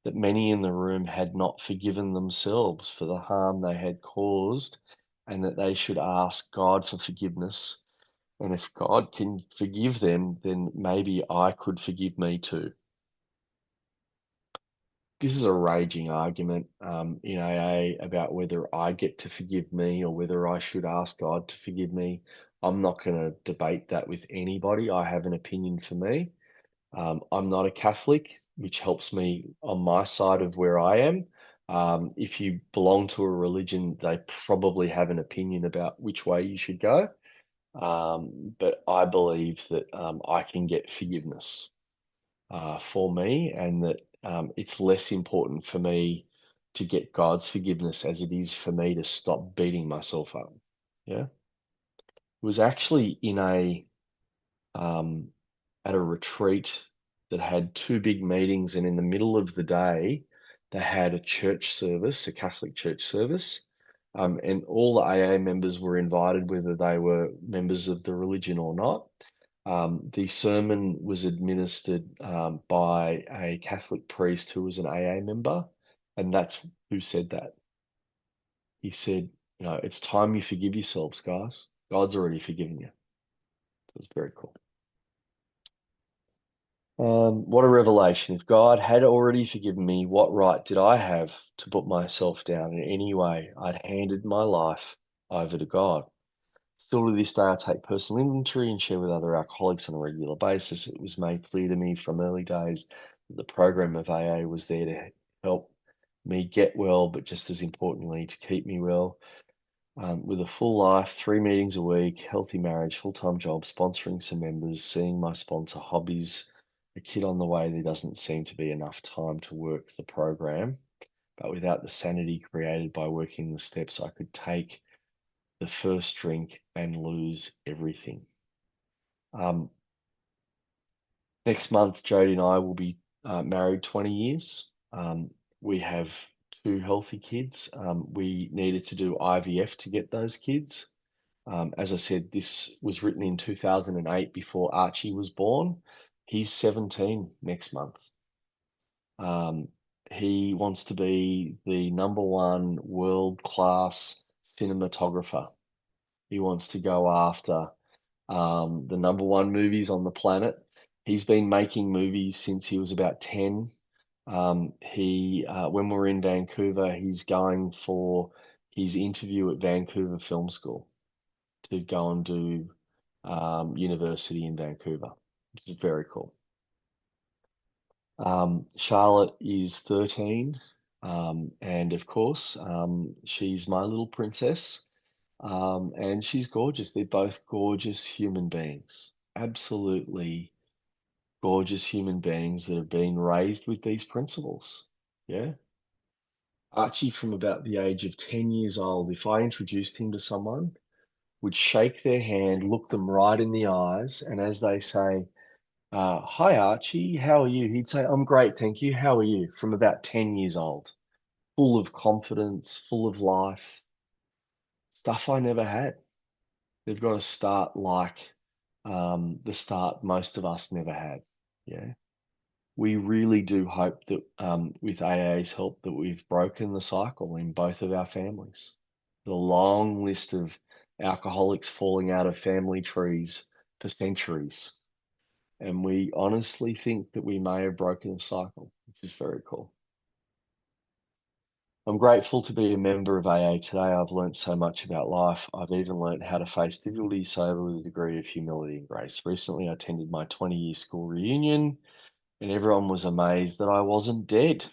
that many in the room had not forgiven themselves for the harm they had caused and that they should ask God for forgiveness. And if God can forgive them, then maybe I could forgive me too. This is a raging argument in AA about whether I get to forgive me or whether I should ask God to forgive me. I'm not going to debate that with anybody. I have an opinion for me. I'm not a Catholic, which helps me on my side of where I am. If you belong to a religion, they probably have an opinion about which way you should go. But I believe that I can get forgiveness for me, and that it's less important for me to get God's forgiveness as it is for me to stop beating myself up. Yeah. It was actually in a um, at a retreat that had two big meetings, and in the middle of the day, they had a church service, a Catholic church service, and all the AA members were invited, whether they were members of the religion or not. The sermon was administered by a Catholic priest who was an AA member, and that's who said that. He said, it's time you forgive yourselves, guys. God's already forgiven you. It was very cool. What a revelation. If God had already forgiven me, what right did I have to put myself down in any way? I'd handed my life over to God. Still to this day, I take personal inventory and share with other alcoholics on a regular basis. It was made clear to me from early days that the program of AA was there to help me get well, but just as importantly, to keep me well. With a full life, 3 meetings a week, healthy marriage, full-time job, sponsoring some members, seeing my sponsor, hobbies, a kid on the way, there doesn't seem to be enough time to work the program. But without the sanity created by working the steps, I could take the first drink and lose everything. Next month, Jodie and I will be married 20 years. We have 2 healthy kids. We needed to do IVF to get those kids. As I said, this was written in 2008 before Archie was born. He's 17 next month. Um, he wants to be the #1 world-class cinematographer. He wants to go after the #1 movies on the planet. He's been making movies since he was about 10. When we're in Vancouver, he's going for his interview at Vancouver Film School to go and do university in Vancouver, which is very cool. Charlotte is 13, and of course, she's my little princess, and she's gorgeous. They're both gorgeous human beings, absolutely gorgeous human beings that have been raised with these principles. Yeah. Archie, from about the age of 10 years old, if I introduced him to someone, would shake their hand, look them right in the eyes, and as they say, hi Archie, how are you? He'd say, I'm great, thank you. How are you? From about 10 years old, full of confidence, full of life, stuff I never had. They've got to start like the start most of us never had. Yeah. We really do hope that with AA's help that we've broken the cycle in both of our families. The long list of alcoholics falling out of family trees for centuries. And we honestly think that we may have broken the cycle, which is very cool. I'm grateful to be a member of AA today. I've learned so much about life. I've even learned how to face difficulty sober with a degree of humility and grace. Recently, I attended my 20-year school reunion, and everyone was amazed that I wasn't dead.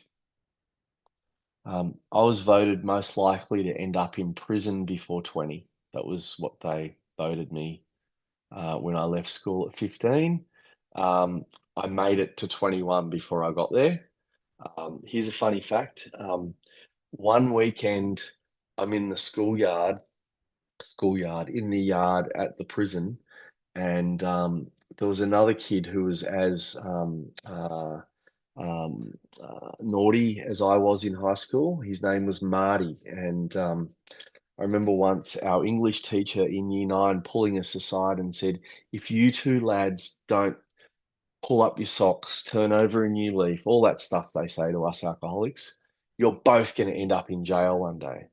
I was voted most likely to end up in prison before 20. That was what they voted me when I left school at 15. Um, I made it to 21 before I got there. Here's a funny fact. One weekend, I'm in the schoolyard in the yard at the prison, and there was another kid who was as naughty as I was in high school. His name was Marty, and I remember once our English teacher in Year 9 pulling us aside and said, "If you two lads don't pull up your socks, turn over a new leaf, all that stuff they say to us alcoholics, you're both going to end up in jail one day."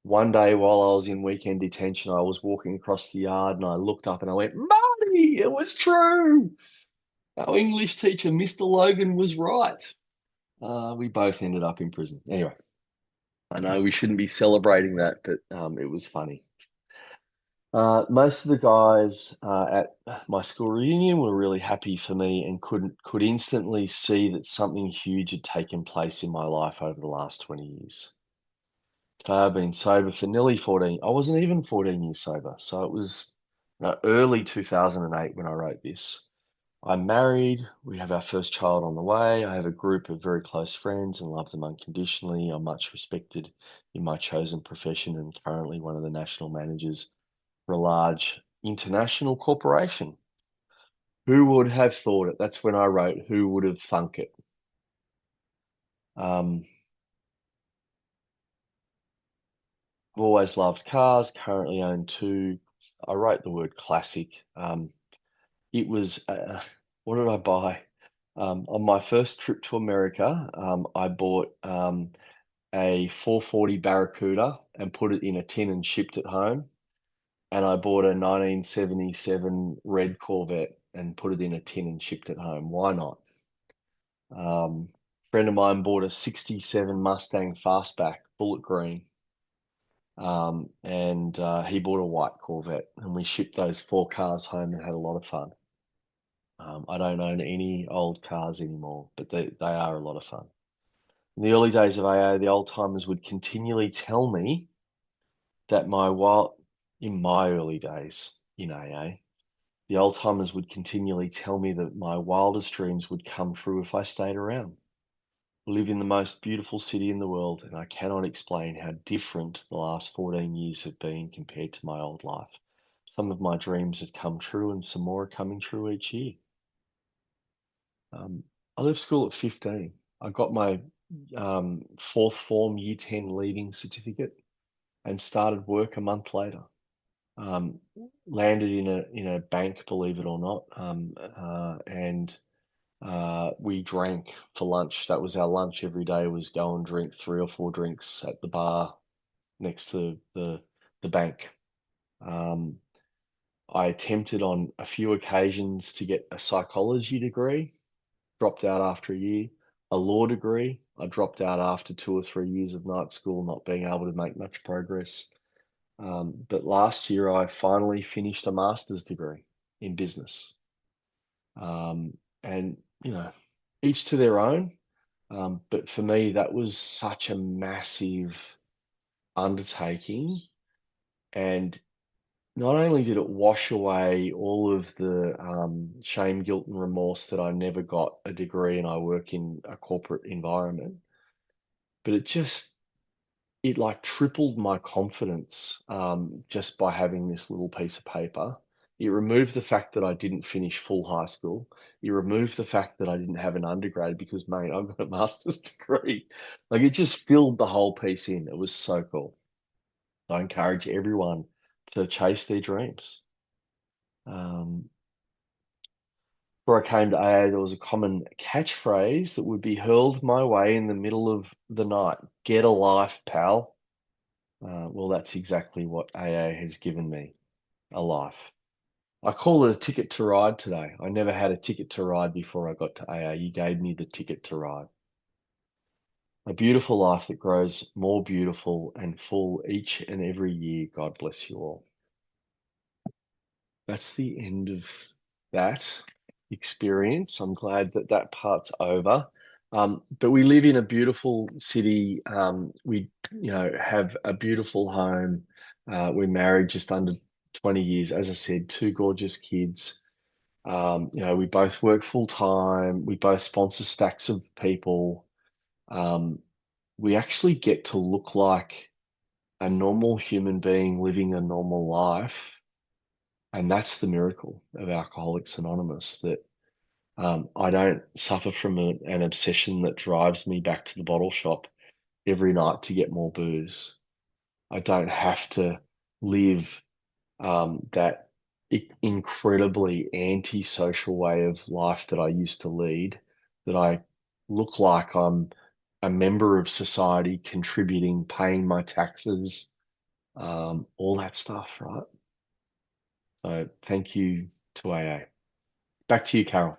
One day while I was in weekend detention, I was walking across the yard and I looked up and I went, "Marty, it was true. Our English teacher, Mr. Logan, was right." We both ended up in prison. Anyway, I know we shouldn't be celebrating that, but it was funny. Most of the guys at my school reunion were really happy for me and could instantly see that something huge had taken place in my life over the last 20 years. Today I've been sober for nearly 14. I wasn't even 14 years sober, so it was early 2008 when I wrote this. I'm married. We have our first child on the way. I have a group of very close friends and love them unconditionally. I'm much respected in my chosen profession and currently one of the national managers for a large international corporation. Who would have thought it? That's when I wrote, "Who would have thunk it?" I've always loved cars, currently own two. I wrote the word classic. It was, what did I buy? On my first trip to America, I bought a 440 Barracuda and put it in a tin and shipped it home. And I bought a 1977 red Corvette and put it in a tin and shipped it home. Why not? Friend of mine bought a 67 Mustang Fastback, bullet green. And he bought a white Corvette, and we shipped those four cars home and had a lot of fun. I don't own any old cars anymore, but they are a lot of fun. In the early days of AA, the old timers would continually tell me that in my early days in AA, the old timers would continually tell me that my wildest dreams would come true if I stayed around. I live in the most beautiful city in the world, and I cannot explain how different the last 14 years have been compared to my old life. Some of my dreams have come true, and some more are coming true each year. I left school at 15. I got my fourth form Year 10 leaving certificate and started work a month later. Um, Landed in a bank, believe it or not, and we drank for lunch. That was our lunch every day. Was go and drink 3 or 4 drinks at the bar next to the bank. Um, I attempted on a few occasions to get a psychology degree, dropped out after a year. A law degree, I dropped out after 2 or 3 years of night school, not being able to make much progress. But last year, I finally finished a master's degree in business. And, each to their own. But for me, that was such a massive undertaking. And not only did it wash away all of the shame, guilt, and remorse that I never got a degree and I work in a corporate environment, but it like tripled my confidence just by having this little piece of paper. It removed the fact that I didn't finish full high school. It removed the fact that I didn't have an undergrad because, mate, I've got a master's degree. Like it just filled the whole piece in. It was so cool. I encourage everyone to chase their dreams. Um, Before I came to AA, there was a common catchphrase that would be hurled my way in the middle of the night. Get a life, pal. Well, that's exactly what AA has given me, a life. I call it a ticket to ride today. I never had a ticket to ride before I got to AA. You gave me the ticket to ride. A beautiful life that grows more beautiful and full each and every year. God bless you all. That's the end of that experience. I'm glad that that part's over. But we live in a beautiful city. We, have a beautiful home. We're married just under 20 years. As I said, two gorgeous kids. We both work full time. We both sponsor stacks of people. Um, we actually get to look like a normal human being living a normal life. And that's the miracle of Alcoholics Anonymous, that I don't suffer from an obsession that drives me back to the bottle shop every night to get more booze. I don't have to live that incredibly antisocial way of life that I used to lead, that I look like I'm a member of society, contributing, paying my taxes, all that stuff, right? So thank you to AA. Back to you, Carol.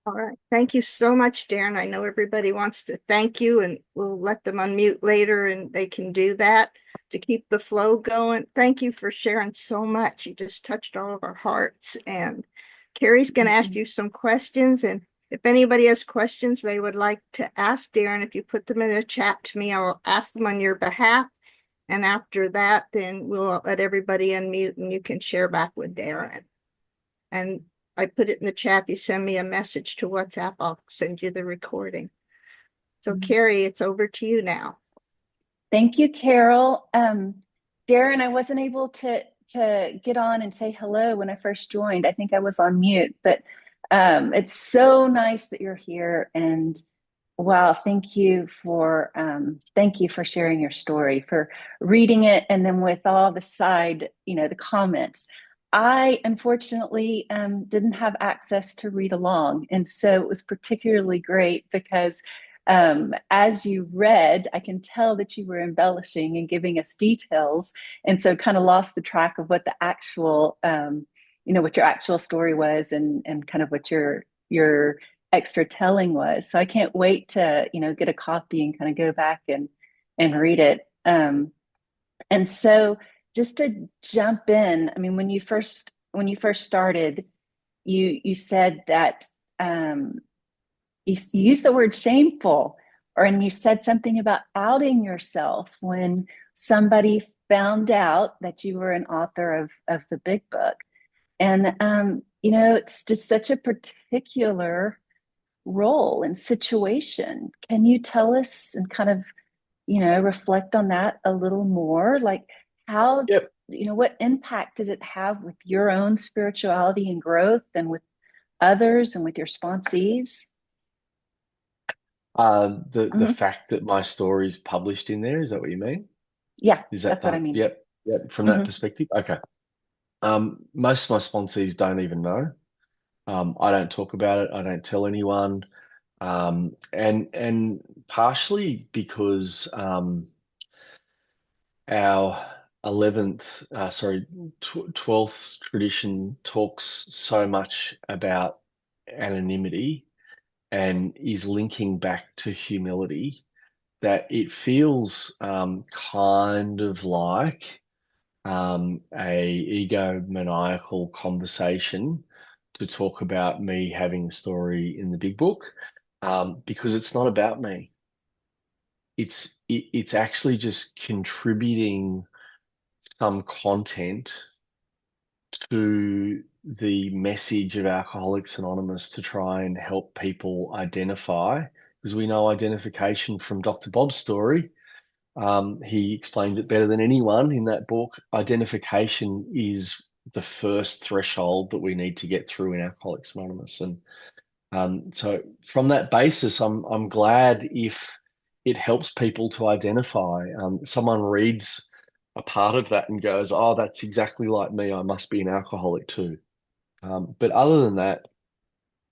All right. Thank you so much, Darren. I know everybody wants to thank you, and we'll let them unmute later and they can do that to keep the flow going. Thank you for sharing so much. You just touched all of our hearts. And Carrie's going to ask you some questions. And if anybody has questions they would like to ask Darren, if you put them in the chat to me, I will ask them on your behalf. And after that, then we'll let everybody unmute and you can share back with Darren. And I put it in the chat. If you send me a message to WhatsApp, I'll send you the recording. So Carrie, it's over to you now. Thank you, Carol. Darren, I wasn't able to get on and say hello when I first joined. I think I was on mute, but it's so nice that you're here. And wow, thank you for sharing your story, for reading it, and then with all the side, the comments. I unfortunately didn't have access to read along, and so it was particularly great because as you read, I can tell that you were embellishing and giving us details, and so kind of lost the track of what the actual, what your actual story was, and kind of what your extra telling was. So I can't wait to, get a copy and kind of go back and read it. And so just to jump in, I mean, when you first started, you said that you used the word shameful, and you said something about outing yourself when somebody found out that you were an author of the big book. And it's just such a particular role and situation. Can you tell us and kind of, reflect on that a little more? Like how, Yep. What impact did it have with your own spirituality and growth and with others and with your sponsees? The fact that my story is published in there, is that what you mean? Yeah, Is that that's what I mean. yep, yep, from that Mm-hmm. perspective? Okay. Most of my sponsees don't even know. I don't talk about it. I don't tell anyone. And partially because our 12th tradition talks so much about anonymity and is linking back to humility, that it feels kind of like a egomaniacal conversation to talk about me having a story in the big book, because it's not about me. It's actually just contributing some content to the message of Alcoholics Anonymous to try and help people identify, because we know identification from Dr. Bob's story. He explained it better than anyone in that book. Identification is the first threshold that we need to get through in Alcoholics Anonymous. And so from that basis, I'm glad if it helps people to identify. Someone reads a part of that and goes, "Oh, that's exactly like me. I must be an alcoholic too." But other than that,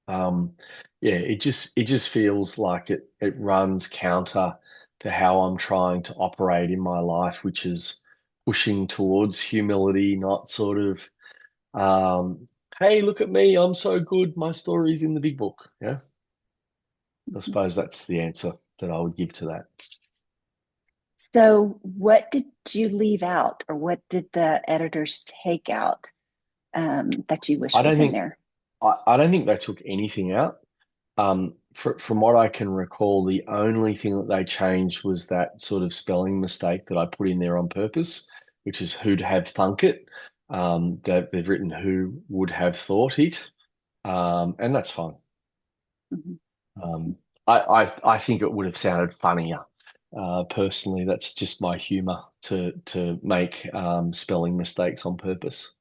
yeah, it just feels like it runs counter to how I'm trying to operate in my life, which is pushing towards humility, not sort of, hey, look at me, I'm so good, my story's in the big book. Yeah, I suppose that's the answer that I would give to that. So what did you leave out, or what did the editors take out that you wish I was don't in think there? I don't think they took anything out. from what I can recall, the only thing that they changed was that sort of spelling mistake that I put in there on purpose, which is who'd have thunk it. They've written who would have thought it, and that's fine. Mhm. Um, I think it would have sounded funnier. Personally, that's just my humor to make spelling mistakes on purpose.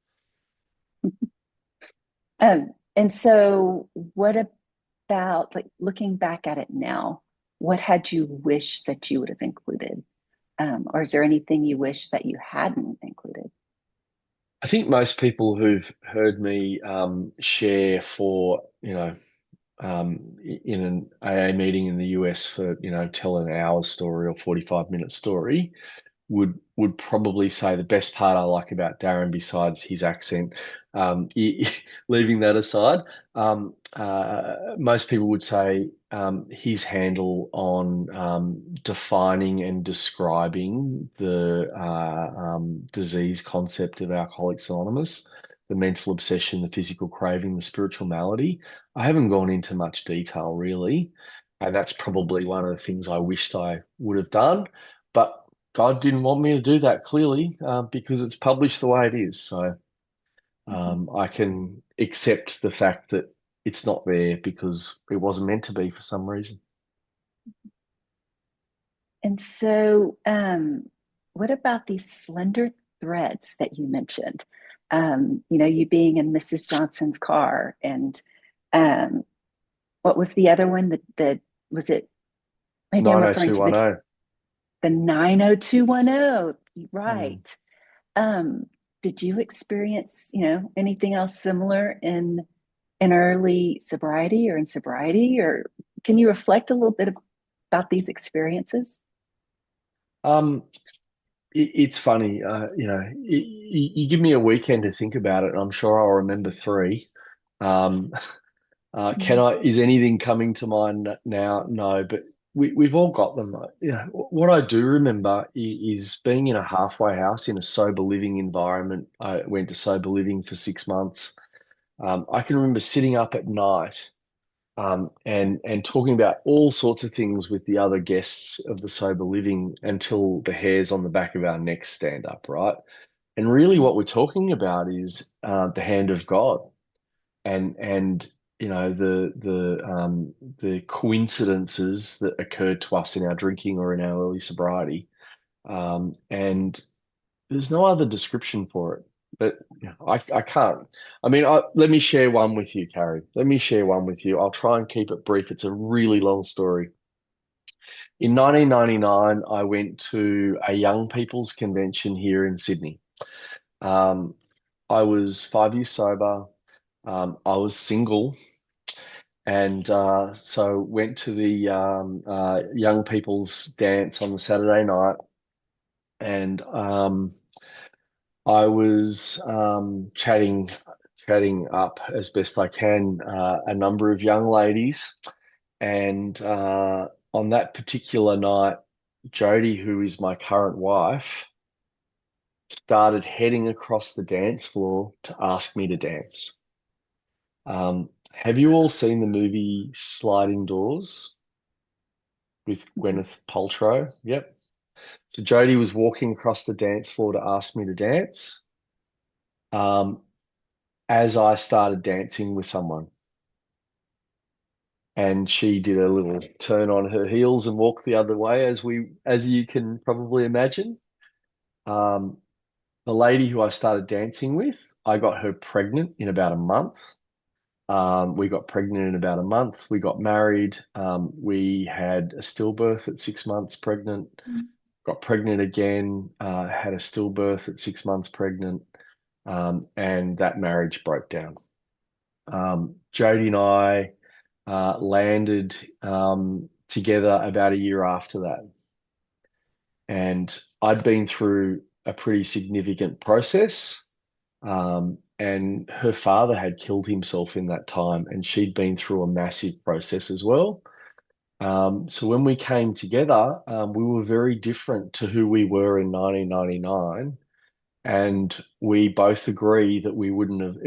And so what about like looking back at it now? What had you wished that you would have included? Or is there anything you wish that you hadn't included? I think most people who've heard me share for, in an AA meeting in the US for, tell an hour story or 45-minute story, would probably say the best part I like about Darren, besides his accent, leaving that aside, most people would say his handle on defining and describing the disease concept of Alcoholics Anonymous, the mental obsession, the physical craving, the spiritual malady. I haven't gone into much detail really, and that's probably one of the things I wished I would have done. But God didn't want me to do that clearly, because it's published the way it is. So Mhm. I can accept the fact that it's not there because it wasn't meant to be for some reason. And so, what about these slender threads that you mentioned? You being in Mrs. Johnson's car, and um, what was the other one? That was it. Maybe I'm referring to 90210. the 90210. Mm. Right. Um, did you experience, anything else similar in early sobriety or in sobriety, or can you reflect a little bit about these experiences? Um, it's funny, you give me a weekend to think about it, and I'm sure I'll remember three. Um, Mhm. is anything coming to mind now? No, but we've all got them. What I do remember is being in a halfway house in a sober living environment. I went to sober living for 6 months. I can remember sitting up at night, and talking about all sorts of things with the other guests of the sober living until the hairs on the back of our necks stand up, right? And really, what we're talking about is the hand of God, and the coincidences that occurred to us in our drinking or in our early sobriety, and there's no other description for it. But I can't. I mean, let me share one with you, Carrie. Let me share one with you. I'll try and keep it brief. It's a really long story. In 1999, I went to a young people's convention here in Sydney. Um, I was 5 years sober. I was single, and so went to the young people's dance on the Saturday night, and I was chatting up as best I can a number of young ladies, and on that particular night, Jody, who is my current wife, started heading across the dance floor to ask me to dance. Have you all seen the movie Sliding Doors with Gwyneth Paltrow? Yep. So Jody was walking across the dance floor to ask me to dance, um, as I started dancing with someone. And she did a little turn on her heels and walked the other way, as you can probably imagine. Um, the lady who I started dancing with, I got her pregnant in about a month. We got pregnant in about a month. We got married. We had a stillbirth at 6 months pregnant. Got pregnant again. Had a stillbirth at 6 months pregnant. And that marriage broke down. Jody and I landed together about a year after that. And I'd been through a pretty significant process. And her father had killed himself in that time, and she'd been through a massive process as well. So when we came together, we were very different to who we were in 1999. And we both agree that it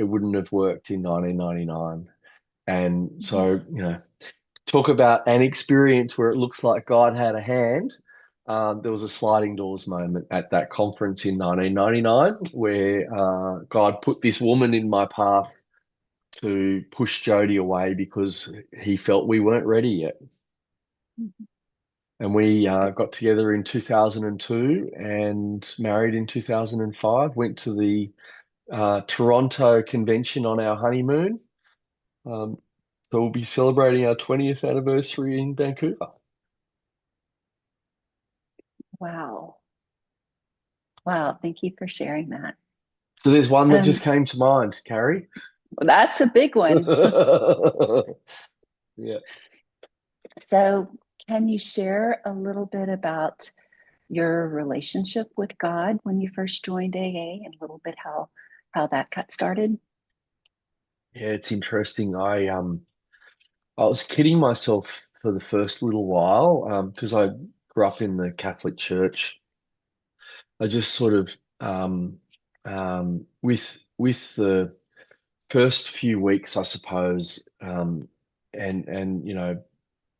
wouldn't have worked in 1999. And so, talk about an experience where it looks like God had a hand. There was a sliding doors moment at that conference in 1999 where God put this woman in my path to push Jody away because he felt we weren't ready yet. And we got together in 2002 and married in 2005. Went to the Toronto convention on our honeymoon. So we'll be celebrating our 20th anniversary in Vancouver. Wow. Wow. Thank you for sharing that. So there's one that just came to mind, Carrie. Well, that's a big one. Yeah. So, can you share a little bit about your relationship with God when you first joined AA and a little bit how that got started? Yeah, it's interesting. I was kidding myself for the first little while, because I grew up in the Catholic Church. I just sort of with the first few weeks, I suppose, and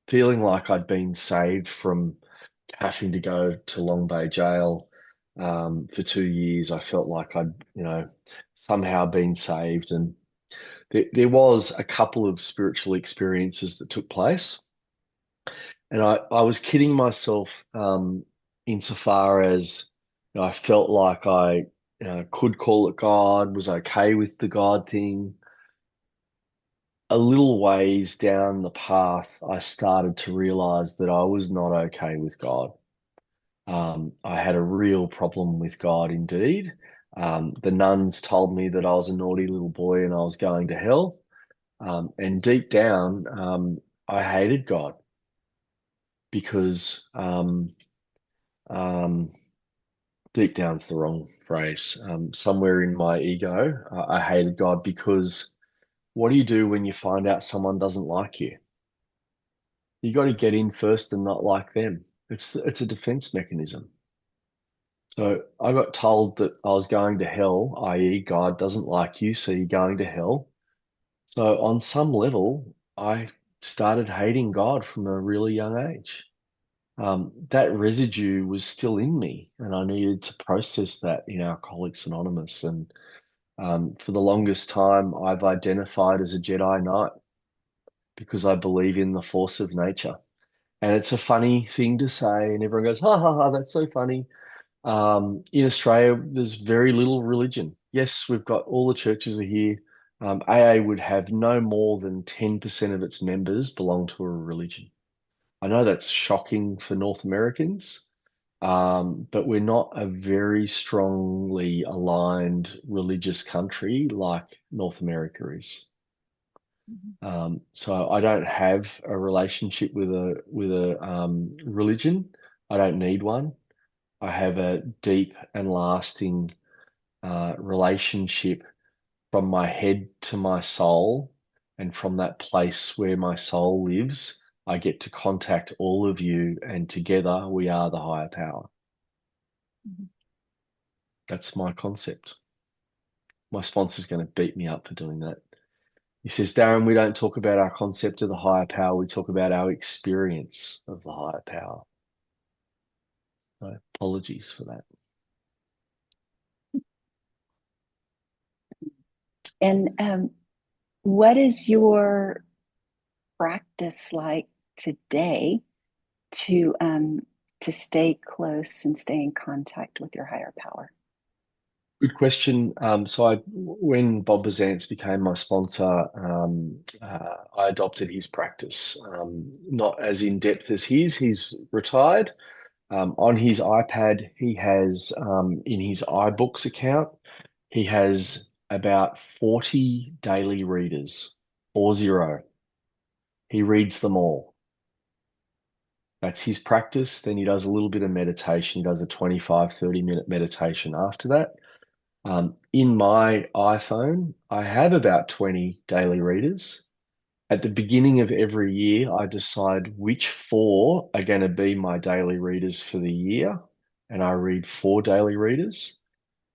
feeling like I'd been saved from having to go to Long Bay Jail for 2 years. I felt like I'd, somehow been saved. And there was a couple of spiritual experiences that took place. And I was kidding myself insofar as I felt like I could call it God, was okay with the God thing. A little ways down the path, I started to realize that I was not okay with God. I had a real problem with God indeed. The nuns told me that I was a naughty little boy and I was going to hell. And deep down, I hated God because deep down's the wrong phrase. Somewhere in my ego, I hated God because what do you do when you find out someone doesn't like you? You got to get in first and not like them. It's a defense mechanism. So I got told that I was going to hell, i.e., God doesn't like you, so you're going to hell. So on some level, I started hating God from a really young age. That residue was still in me, and I needed to process that in Alcoholics Anonymous. And for the longest time, I've identified as a Jedi Knight because I believe in the force of nature. And it's a funny thing to say, and everyone goes, ha ha ha, that's so funny. In Australia, there's very little religion. Yes, we've got all the churches are here. AA would have no more than 10% of its members belong to a religion. I know that's shocking for North Americans, but we're not a very strongly aligned religious country like North America is. So I don't have a relationship with a religion. I don't need one. I have a deep and lasting relationship from my head to my soul, and from that place where my soul lives, I get to contact all of you, and together we are the higher power. That's my concept. My sponsor's going to beat me up for doing that. He says, Darren, we don't talk about our concept of the higher power. We talk about our experience of the higher power. So apologies for that. And what is your practice like today to stay close and stay in contact with your higher power? Good question. When Bob Bazance became my sponsor, I adopted his practice. Not as in depth as his. He's retired. On his iPad, he has in his iBooks account, he has about 40 daily readers, 40. He reads them all. That's his practice. Then he does a little bit of meditation. He does a 25, 30-minute meditation after that. In my iPhone, I have about 20 daily readers. At the beginning of every year, I decide which 4 are going to be my daily readers for the year, and I read 4 daily readers.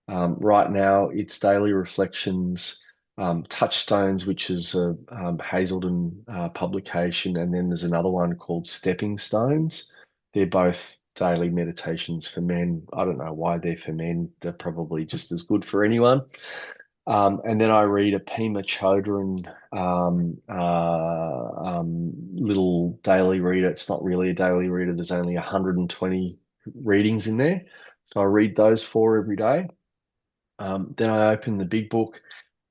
Right now, it's daily reflections Touchstones, which is a Hazelden publication, and then there's another one called Stepping Stones. They're both daily meditations for men. I don't know why they're for men. They're probably just as good for anyone. And then I read a Pema Chodron little daily reader. It's not really a daily reader. There's only 120 readings in there. So I read those 4 every day. Then I open the big book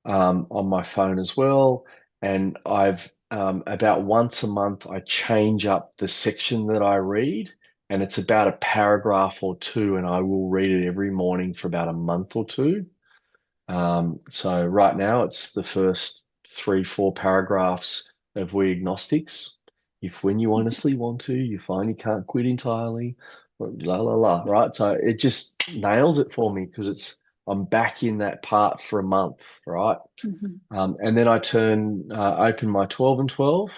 on my phone as well. And I've about once a month, I change up the section that I read. And it's about a paragraph or two, and I will read it every morning for about a month or two. So right now it's the first 3, 4 paragraphs of We Agnostics. If when you honestly want to, you find you can't quit entirely, la la la, right? So it just nails it for me because I'm back in that part for a month, right? And then I open my 12 and 12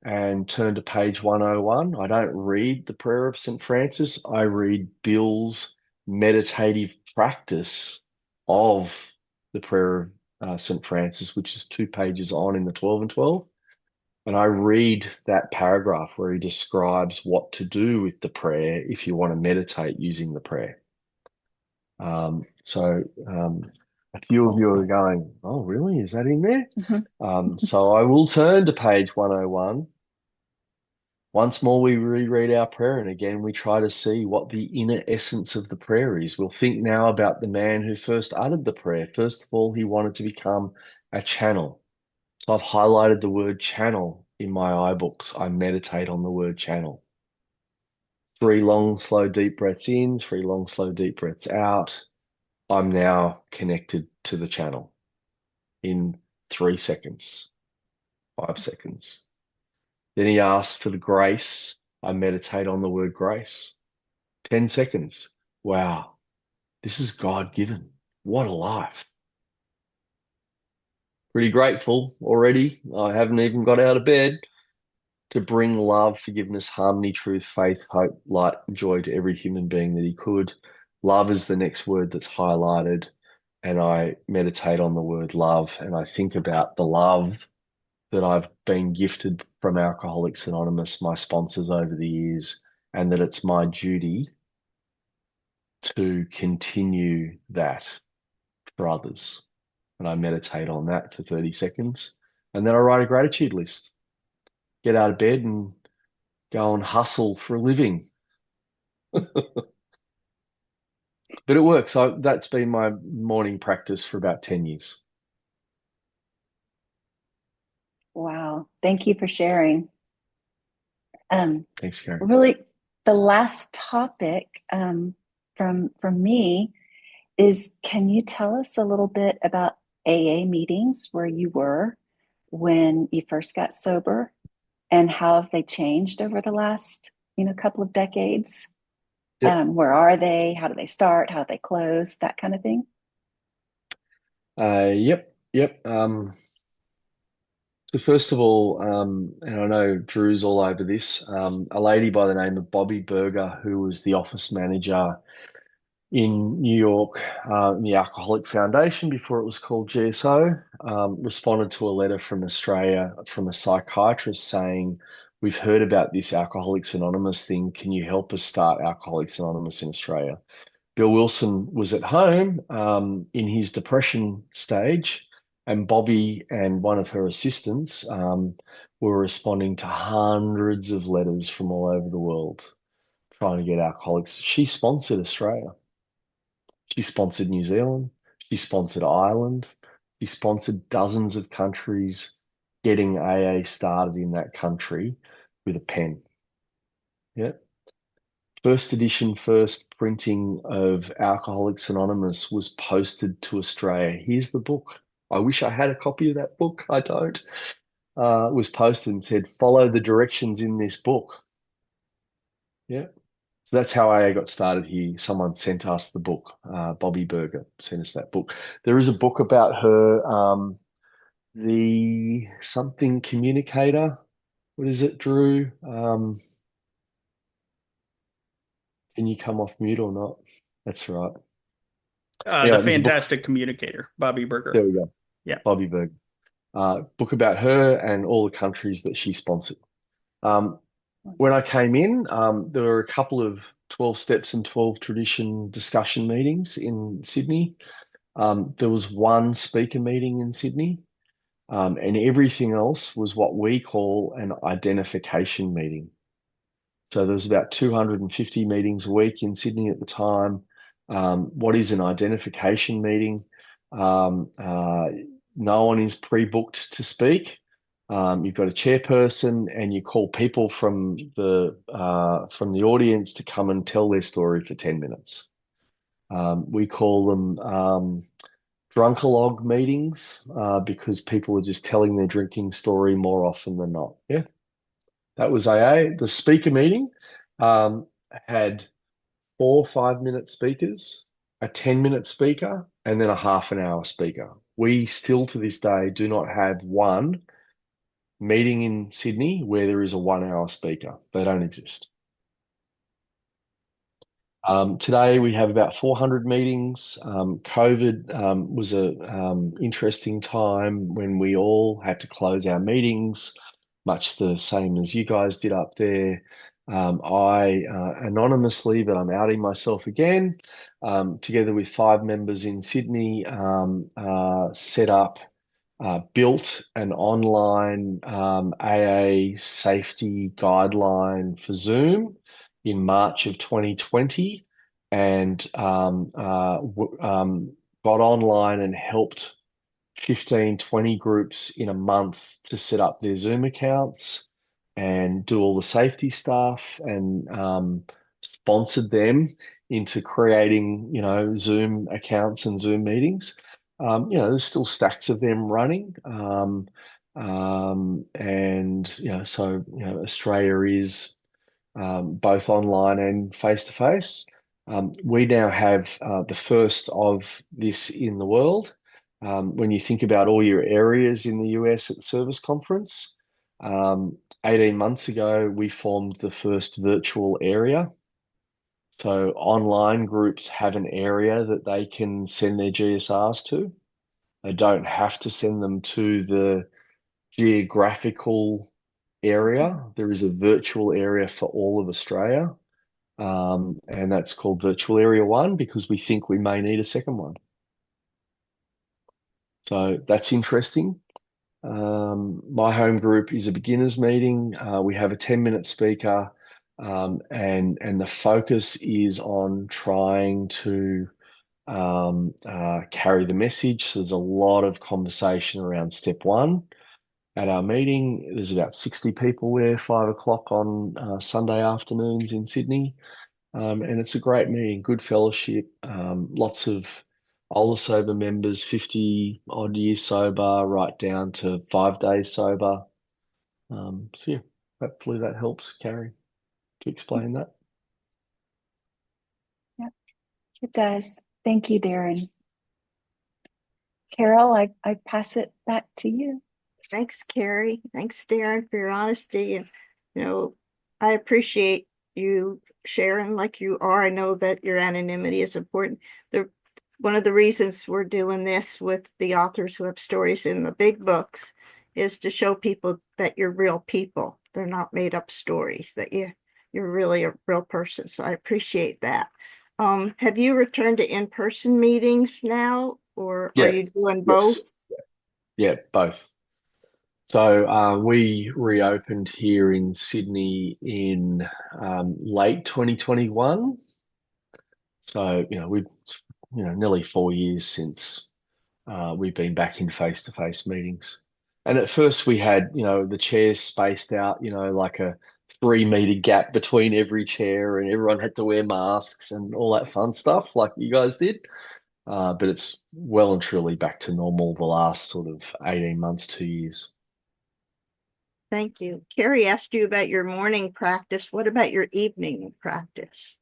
and turn to page 101. I don't read the prayer of St. Francis. I read Bill's meditative practice of the prayer of St. Francis, which is 2 pages on in the 12 and 12. And I read that paragraph where he describes what to do with the prayer if you want to meditate using the prayer. So a few of you are going, oh, really? Is that in there? So I will turn to page 101. Once more, we reread our prayer, and again, we try to see what the inner essence of the prayer is. We'll think now about the man who first uttered the prayer. First of all, he wanted to become a channel. So I've highlighted the word channel in my iBooks. I meditate on the word channel. 3 long, slow, deep breaths in, 3 long, slow, deep breaths out. I'm now connected to the channel in 3 seconds, 5 seconds. Then he asks for the grace. I meditate on the word grace. 10 seconds. Wow, this is God given. What a life. Pretty grateful already. I haven't even got out of bed to bring love, forgiveness, harmony, truth, faith, hope, light, and joy to every human being that he could. Love is the next word that's highlighted. And I meditate on the word love, and I think about the love that I've been gifted from Alcoholics Anonymous, my sponsors over the years, and that it's my duty to continue that for others. And I meditate on that for 30 seconds. And then I write a gratitude list, get out of bed and go and hustle for a living. But it works. That's been my morning practice for about 10 years. Wow. Thank you for sharing. Thanks, Karen. Really, the last topic from me is, can you tell us a little bit about AA meetings where you were when you first got sober, and how have they changed over the last, couple of decades? Yep. Where are they? How do they start? How do they close? That kind of thing. Yep. So first of all, and I know Drew's all over this, a lady by the name of Bobby Berger, who was the office manager in New York, in the Alcoholic Foundation before it was called GSO, responded to a letter from Australia from a psychiatrist saying, we've heard about this Alcoholics Anonymous thing. Can you help us start Alcoholics Anonymous in Australia? Bill Wilson was at home in his depression stage, and Bobby and one of her assistants were responding to hundreds of letters from all over the world trying to get alcoholics. She sponsored Australia. She sponsored New Zealand. She sponsored Ireland. She sponsored dozens of countries getting AA started in that country with a pen. Yeah. First edition, first printing of Alcoholics Anonymous was posted to Australia. Here's the book. I wish I had a copy of that book. I don't. It was posted and said, follow the directions in this book. Yeah. So that's how AA got started here. Someone sent us the book. Bobby Berger sent us that book. There is a book about her, the something communicator. What is it, Drew? Can you come off mute or not? That's right. The Anyway, there's a book. fantastic communicator, Bobby Berger. There we go. Yeah. Bobby Berg. Book about her and all the countries that she sponsored. When I came in, there were a couple of 12 Steps and 12 Tradition discussion meetings in Sydney. There was one speaker meeting in Sydney, and everything else was what we call an identification meeting. So there was about 250 meetings a week in Sydney at the time. What is an identification meeting? Um, uh, no one is pre-booked to speak. You've got a chairperson, and you call people from the audience to come and tell their story for 10 minutes. We call them drunkalog meetings because people are just telling their drinking story more often than not. Yeah, that was AA. The speaker meeting had 4 5-minute speakers, a 10-minute speaker, and then a half an hour speaker. We still to this day do not have one meeting in Sydney where there is a 1 hour speaker. They don't exist. Today we have about 400 meetings. COVID was a interesting time when we all had to close our meetings, much the same as you guys did up there. I anonymously, but I'm outing myself again, together with 5 members in Sydney, set up, built an online AA safety guideline for Zoom in March of 2020, and got online and helped 15, 20 groups in a month to set up their Zoom accounts and do all the safety stuff, and sponsored them into creating, Zoom accounts and Zoom meetings. There's still stacks of them running. And, Australia is both online and face to face. We now have the first of this in the world. When you think about all your areas in the US at the service conference, 18 months ago, we formed the first virtual area. So online groups have an area that they can send their GSRs to. They don't have to send them to the geographical area. There is a virtual area for all of Australia. And that's called Virtual Area 1 because we think we may need a second one. So that's interesting. My home group is a beginners meeting. We have a 10-minute speaker, and the focus is on trying to carry the message. So there's a lot of conversation around step one. At our meeting, there's about 60 people there, 5 o'clock on Sunday afternoons in Sydney. And it's a great meeting, good fellowship, lots of older sober members, 50 odd years sober, right down to 5 days sober. So yeah, hopefully that helps, Carrie, to explain that. Yeah, it does. Thank you, Darren. Carol, I pass it back to you. Thanks, Carrie. Thanks, Darren, for your honesty. And, I appreciate you sharing like you are. I know that your anonymity is important. One of the reasons we're doing this with the authors who have stories in the big books is to show people that you're real people. They're not made up stories, that you're really a real person. So I appreciate that. Have you returned to in-person meetings now, or Yeah. are you doing both? Yeah, both. So we reopened here in Sydney in late 2021. So, we've, nearly 4 years since we've been back in face-to-face meetings. And at first we had, the chairs spaced out, like a 3-meter gap between every chair, and everyone had to wear masks and all that fun stuff like you guys did. But it's well and truly back to normal the last sort of 18 months, 2 years. Thank you. Carrie asked you about your morning practice. What about your evening practice?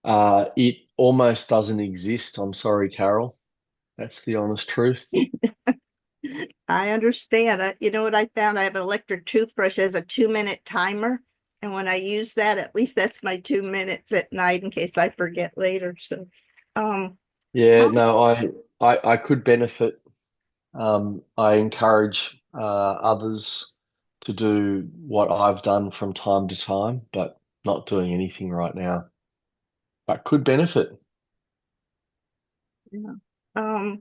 It almost doesn't exist. I'm sorry, Carol. That's the honest truth. I understand. You know what I found? I have an electric toothbrush that has a 2-minute timer. And when I use that, at least that's my 2 minutes at night in case I forget later. So, Yeah, no, I could benefit I encourage others to do what I've done from time to time, but not doing anything right now, but could benefit. Yeah.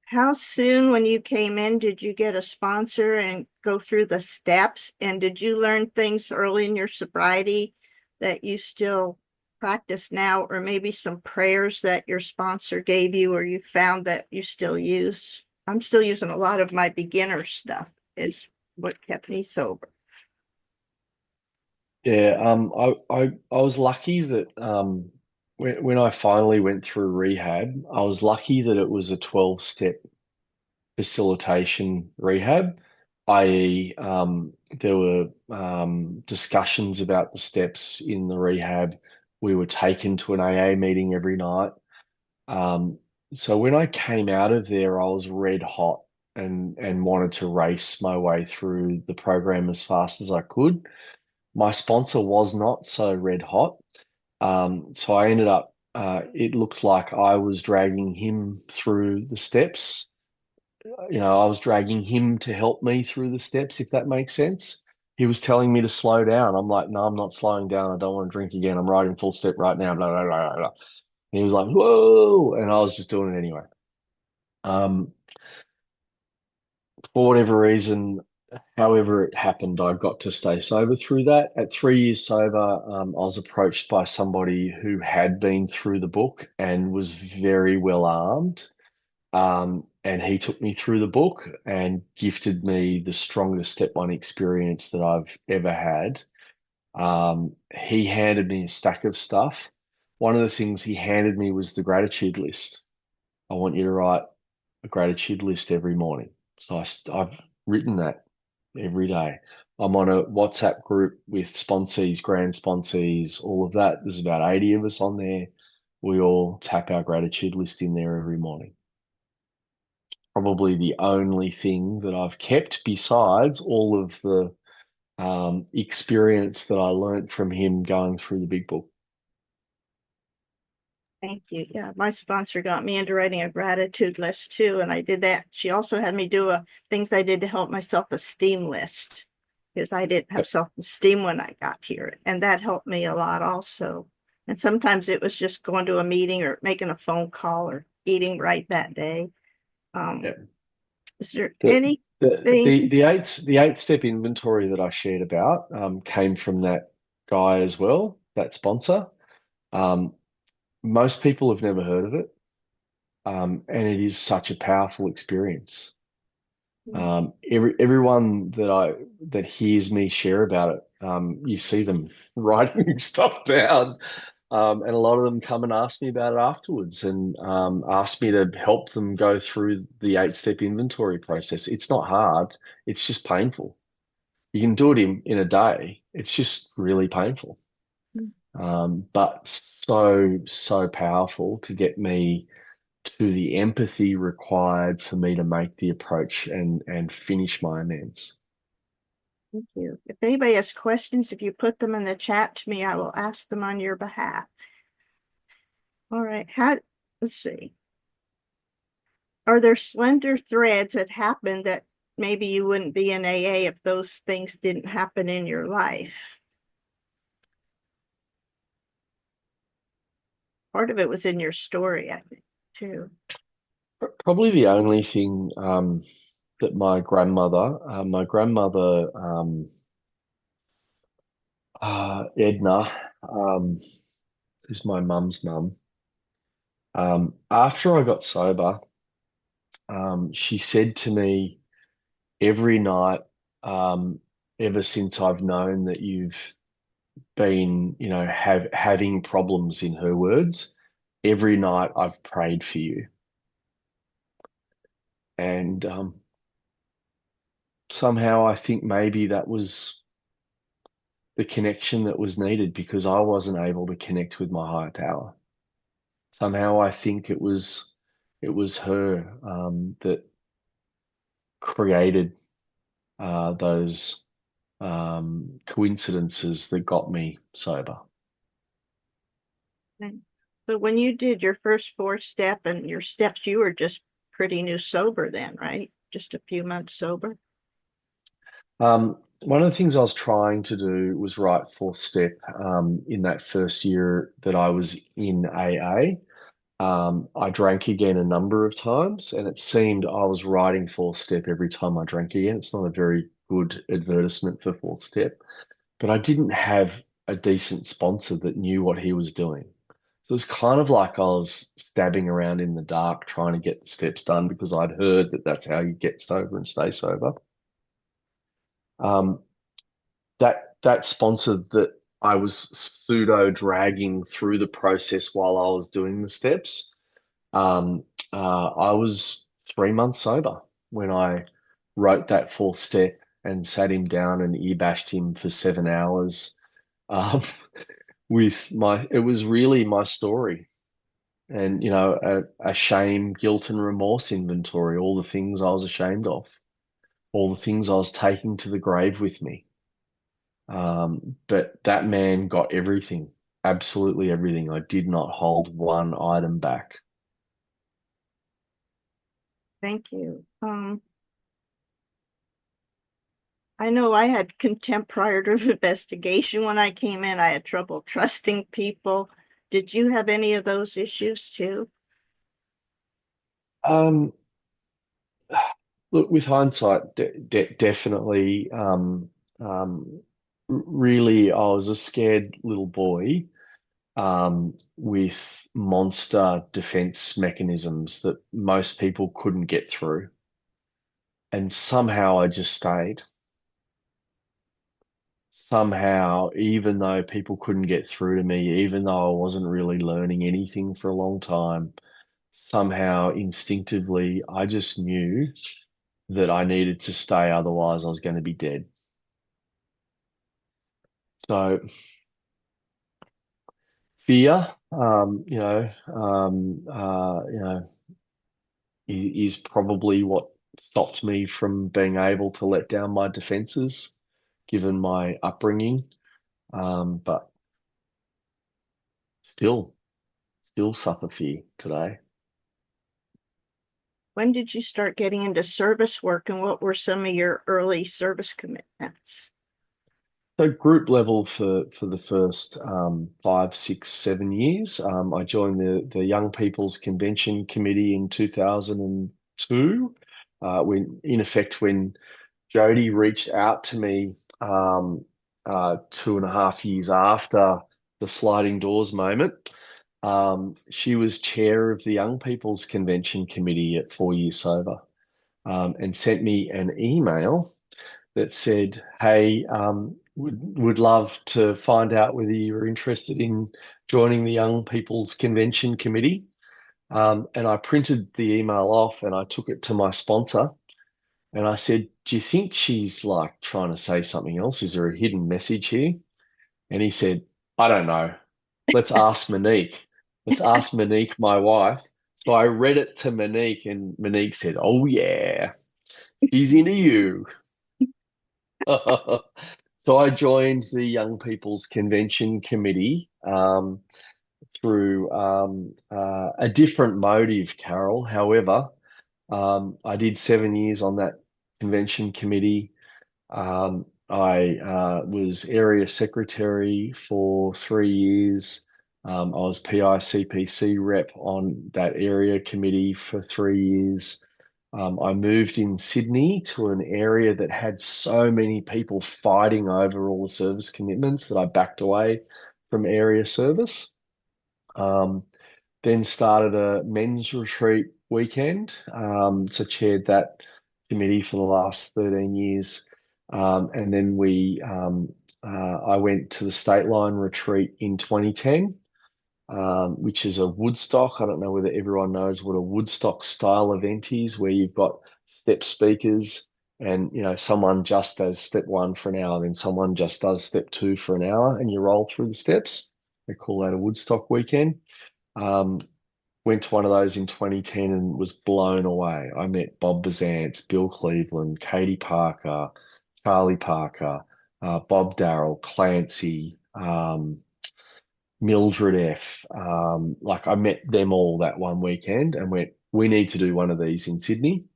How soon when you came in did you get a sponsor and go through the steps? And did you learn things early in your sobriety that you still practice now, or maybe some prayers that your sponsor gave you or you found that you still use? I'm still using a lot of my beginner stuff is what kept me sober. Yeah, I was lucky that when I finally went through rehab, I was lucky that it was a 12-step facilitation rehab, i.e., there were discussions about the steps in the rehab. We were taken to an AA meeting every night. Um, so when I came out of there, I was red hot and wanted to race my way through the program as fast as I could. My sponsor was not so red hot. So I ended up, it looked like I was dragging him through the steps. I was dragging him to help me through the steps, if that makes sense. He was telling me to slow down. I'm like, no, I'm not slowing down. I don't want to drink again. I'm riding full step right now. Blah, blah, blah, blah. And he was like, whoa. And I was just doing it anyway. Um, for whatever reason, however it happened, I got to stay sober through that. At 3 years sober, I was approached by somebody who had been through the book and was very well armed. And he took me through the book and gifted me the strongest step one experience that I've ever had. He handed me a stack of stuff. One of the things he handed me was the gratitude list. I want you to write a gratitude list every morning. So I've written that every day. I'm on a WhatsApp group with sponsees, grand sponsees, all of that. There's about 80 of us on there. We all tap our gratitude list in there every morning. Probably the only thing that I've kept besides all of the experience that I learned from him going through the big book. Thank you. Yeah, my sponsor got me into writing a gratitude list too, and I did that. She also had me do a things I did to help my self-esteem list because I didn't have self-esteem when I got here, and that helped me a lot also. And sometimes it was just going to a meeting or making a phone call or eating right that day. Yeah. Is there The anything? the eight step inventory that I shared about came from that guy as well, that sponsor. Um, most people have never heard of it, and it is such a powerful experience. Everyone that hears me share about it, you see them writing stuff down, and a lot of them come and ask me about it afterwards, and ask me to help them go through the 8-step inventory process. It's not hard; it's just painful. You can do it in a day. It's just really painful, but so powerful to get me to the empathy required for me to make the approach and finish my amends. Thank you. If anybody has questions, if you put them in the chat to me, I will ask them on your behalf. All right. Let's see. Are there slender threads that happen that maybe you wouldn't be in AA if those things didn't happen in your life? Part of it was in your story, I think, too. Probably the only thing that my grandmother Edna, who's my mum's mum, after I got sober, she said to me every night, um, ever since I've known that you've been, having problems, in her words, every night I've prayed for you. And somehow I think maybe that was the connection that was needed because I wasn't able to connect with my higher power. Somehow I think it was her that created those coincidences that got me sober. So when you did your first 4-step and your steps, you were just pretty new sober then, right? Just a few months sober. One of the things I was trying to do was write fourth step in that first year that I was in AA. I drank again a number of times, and it seemed I was writing fourth step every time I drank again. It's not a very good advertisement for fourth step, but I didn't have a decent sponsor that knew what he was doing. So it was kind of like I was stabbing around in the dark trying to get the steps done because I'd heard that that's how you get sober and stay sober. Um, that sponsor that I was pseudo dragging through the process while I was doing the steps. I was 3 months sober when I wrote that fourth step and sat him down and ear bashed him for 7 hours. Um, it was really my story, and a shame, guilt, and remorse inventory, all the things I was ashamed of, all the things I was taking to the grave with me. But that man got everything, absolutely everything. I did not hold one item back. Thank you. I know I had contempt prior to investigation when I came in. I had trouble trusting people. Did you have any of those issues too? Um, Look, with hindsight, definitely. Really, I was a scared little boy with monster defense mechanisms that most people couldn't get through. And somehow I just stayed. Somehow, even though people couldn't get through to me, even though I wasn't really learning anything for a long time, somehow instinctively, I just knew that I needed to stay, otherwise I was going to be dead. So fear, is probably what stopped me from being able to let down my defenses, given my upbringing. But still suffer fear today. When did you start getting into service work, and what were some of your early service commitments? So group level for the first 5, 6, 7 years. I joined the Young People's Convention Committee in 2002. When Jody reached out to me 2.5 years after the sliding doors moment. She was chair of the Young People's Convention Committee at 4 years sober, and sent me an email that said, "Hey, would love to find out whether you're interested in joining the Young People's Convention Committee." And I printed the email off and I took it to my sponsor and I said, "Do you think she's like trying to say something else? Is there a hidden message here?" And he said, "I don't know. Let's ask Monique. Let's ask Monique, my wife." So I read it to Monique and Monique said, "Oh yeah, she's into you." So I joined the Young People's Convention Committee through a different motive, Carol. However, I did 7 years on that convention committee. I was area secretary for 3 years. I was PICPC rep on that area committee for 3 years. I moved in Sydney to an area that had so many people fighting over all the service commitments that I backed away from area service. Then started a men's retreat weekend. So chaired that committee for the last 13 years. And then I went to the State Line retreat in 2010, which is a Woodstock. I don't know whether everyone knows what a Woodstock style event is, where you've got step speakers and someone just does step 1 for an hour, then someone just does step 2 for an hour, and you roll through the steps. They call that a Woodstock weekend. Went to one of those in 2010 and was blown away. I met Bob Bazance, Bill Cleveland, Katie Parker, Charlie Parker, Bob Darrell, Clancy, Mildred F. Like I met them all that one weekend and went, we need to do one of these in Sydney.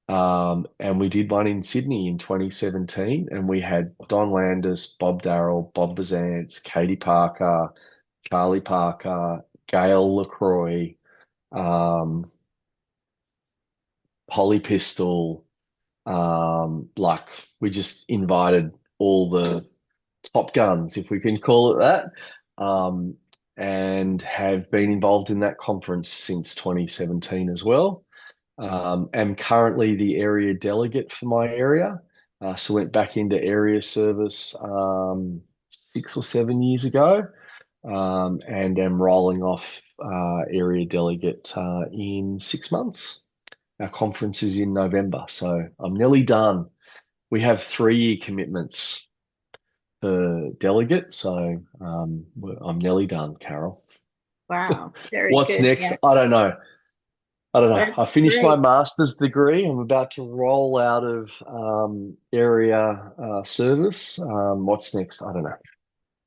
And we did one in Sydney in 2017, and we had Don Landis, Bob Darrell, Bob Bazance, Katie Parker, Charlie Parker, Gail LaCroix, Polly Pistol. Like we just invited all the top guns, if we can call it that, and have been involved in that conference since 2017 as well. Am currently the area delegate for my area. So went back into area service 6 or 7 years ago, and am rolling off area delegate in 6 months. Our conference is in November, so I'm nearly done. We have 3-year commitments per delegate, so I'm nearly done, Carol. Wow, very What's good. next? Yeah, I don't know. that's I finished my great. master's degree. I'm about to roll out of area service. What's next? I don't know.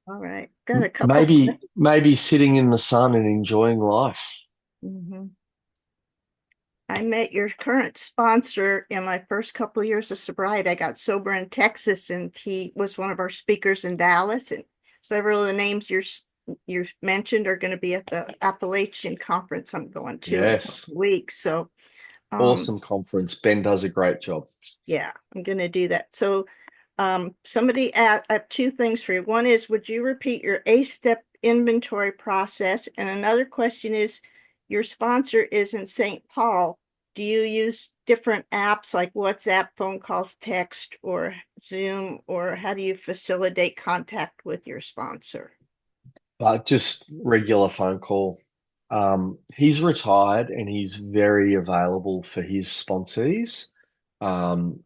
All right, got a couple Maybe sitting in the sun and enjoying life. questions. I met your current sponsor in my first couple of years of sobriety. I got sober in Texas, and he was one of our speakers in Dallas. And several of the names you mentioned are going to be at the Appalachian Conference I'm going to in a couple Yes, of weeks. So, um, awesome conference. Ben does a great job. yeah, I'm going to do that. So, somebody I have 2 things for you. One is, would you repeat your 8-step inventory process? And another question is, your sponsor is in St. Paul. Do you use different apps like WhatsApp, phone calls, text, or Zoom, or how do you facilitate contact with your sponsor? Just regular phone call. He's retired and he's very available for his sponsees. Um,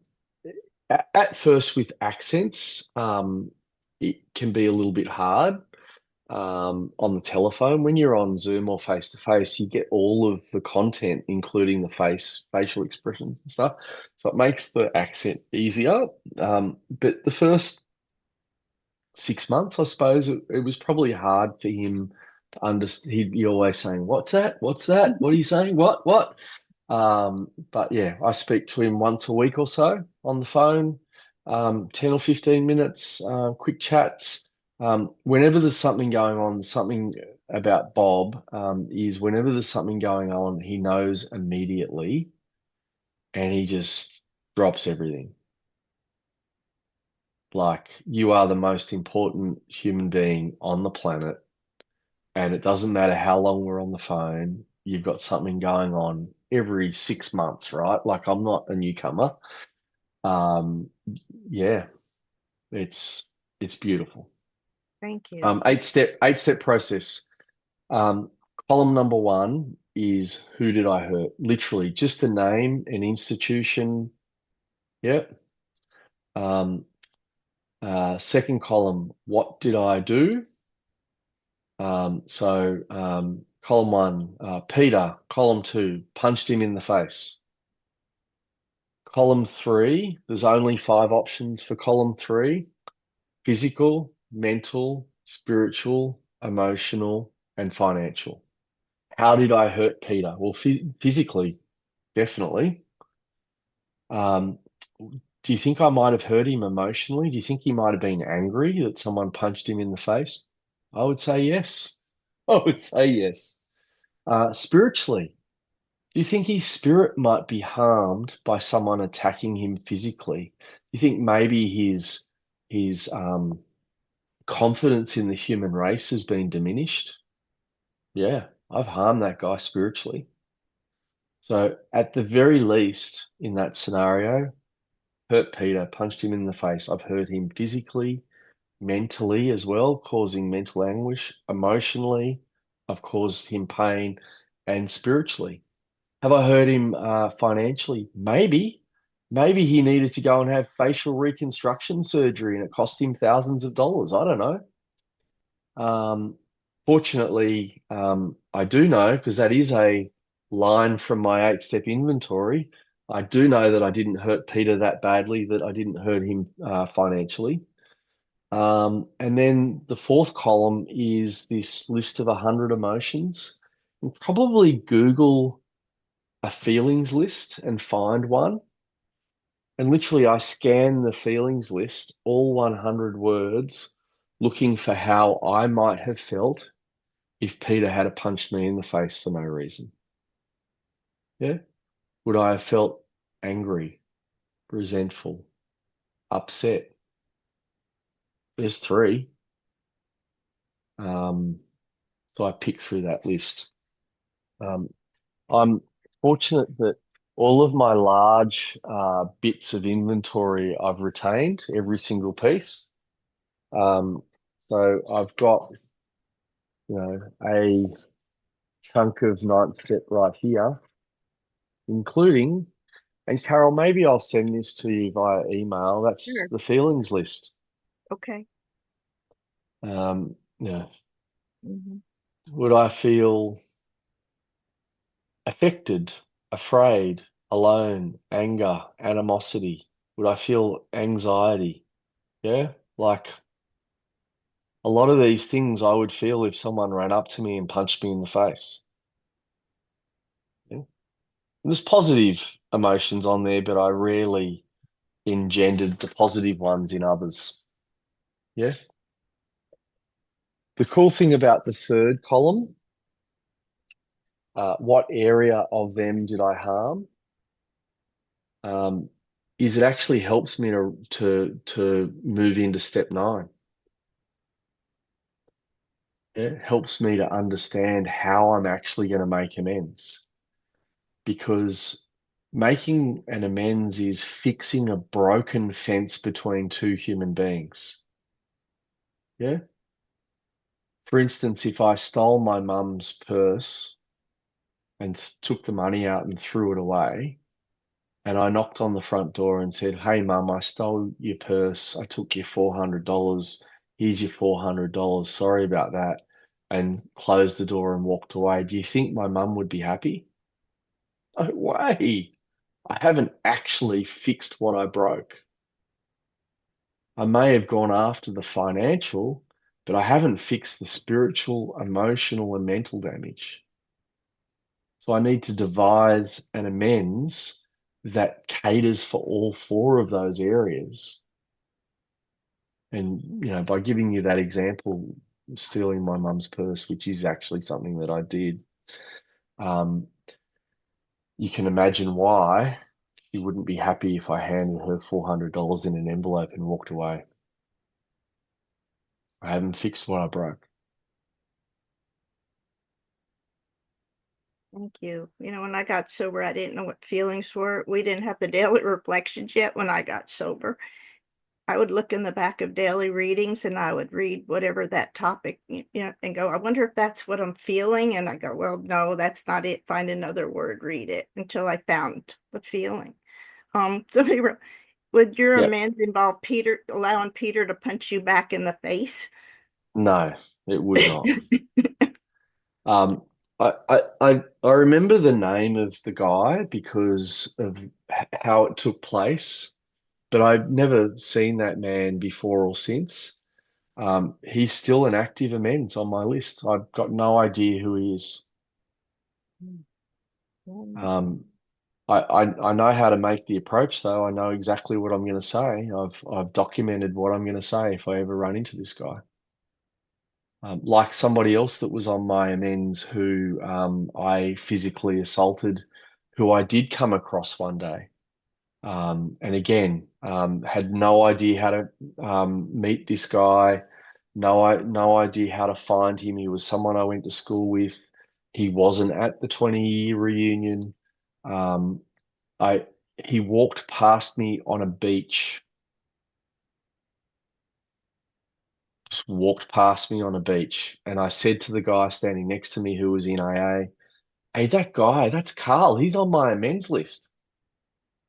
at first, with accents, it can be a little bit hard on the telephone. When you're on Zoom or face to face, you get all of the content, including the facial expressions and stuff. So it makes the accent easier. But the first 6 months, I suppose, it was probably hard for him to understand. He'd be always saying, "What's that? What's that? What are you saying? What?" But yeah, I speak to him once a week or so on the phone, 10 or 15 minutes, quick chats. Whenever there's something going on, something about Bob is whenever there's something going on, he knows immediately and he just drops everything. Like, you are the most important human being on the planet, and it doesn't matter how long we're on the phone, you've got something going on every 6 months, right? Like, I'm not a newcomer. Um, yeah, it's beautiful. Thank you. 8-step process. Um, Column number 1 is who did I hurt? Literally, just the name and institution. Yep. Second column, what did I do? Column 1, Peter. Column 2, punched him in the face. Column 3, there's only 5 options for column 3: physical, mental, spiritual, emotional, and financial. How did I hurt Peter? Well, physically, definitely. Um, do you think I might have hurt him emotionally? Do you think he might have been angry that someone punched him in the face? I would say yes. I would say yes. Spiritually, do you think his spirit might be harmed by someone attacking him physically? Do you think maybe his confidence in the human race has been diminished? Yeah, I've harmed that guy spiritually. So at the very least, in that scenario, hurt Peter, punched him in the face. I've hurt him physically, mentally as well, causing mental anguish. Emotionally, I've caused him pain, and spiritually. Have I hurt him financially? Maybe. Maybe he needed to go and have facial reconstruction surgery and it cost him thousands of dollars. I don't know. Fortunately, I do know, because that is a line from my 8-step inventory. I do know that I didn't hurt Peter that badly, that I didn't hurt him financially. And then the fourth column is this list of 100 emotions. And probably Google a feelings list and find one. And literally, I scan the feelings list, all 100 words, looking for how I might have felt if Peter had punched me in the face for no reason. Yeah. Would I have felt angry, resentful, upset? There's three. So I picked through that list. Um, I'm fortunate that all of my large bits of inventory I've retained, every single piece. So I've got, a chunk of ninth step right here, including, and Carol, maybe I'll send this to you via email. That's Sure. the feelings list. Okay. Yeah. Mhm. Would I feel affected, afraid, alone, anger, animosity? Would I feel anxiety? Yeah. Like a lot of these things I would feel if someone ran up to me and punched me in the face. Yeah. And there's positive emotions on there, but I rarely engendered the positive ones in others. Yeah. The cool thing about the third column, what area of them did I harm? Is it actually helps me to move into step 9. It helps me to understand how I'm actually going to make amends, because making an amends is fixing a broken fence between two human beings. Yeah. For instance, if I stole my mum's purse and took the money out and threw it away, and I knocked on the front door and said, "Hey, mum, I stole your purse. I took your $400. Here's your $400. Sorry about that," and closed the door and walked away, do you think my mum would be happy? No way. I haven't actually fixed what I broke. I may have gone after the financial, but I haven't fixed the spiritual, emotional, and mental damage. So I need to devise an amends that caters for all 4 of those areas. And, by giving you that example, stealing my mum's purse, which is actually something that I did, um, you can imagine why she wouldn't be happy if I handed her $400 in an envelope and walked away. I haven't fixed what I broke. Thank you. When I got sober, I didn't know what feelings were. We didn't have the daily reflections yet when I got sober. I would look in the back of daily readings and I would read whatever that topic, and go, I wonder if that's what I'm feeling. And I go, well, no, that's not it. Find another word, read it until I found the feeling. Somebody wrote, would your Yeah. amends involve allowing Peter to punch you back in the face? No, it would not. Um, I remember the name of the guy because of how it took place, but I've never seen that man before or since. He's still an active amends on my list. I've got no idea who he is. Um, I know how to make the approach though. I know exactly what I'm going to say. I've documented what I'm going to say if I ever run into this guy. Like somebody else that was on my amends who I physically assaulted, who I did come across one day. And again, had no idea how to meet this guy, no idea how to find him. He was someone I went to school with. He wasn't at the 20-year reunion. Um, I He walked past me on a beach, just walked past me on a beach, and I said to the guy standing next to me who was in AA, "Hey, that guy, that's Carl. He's on my amends list."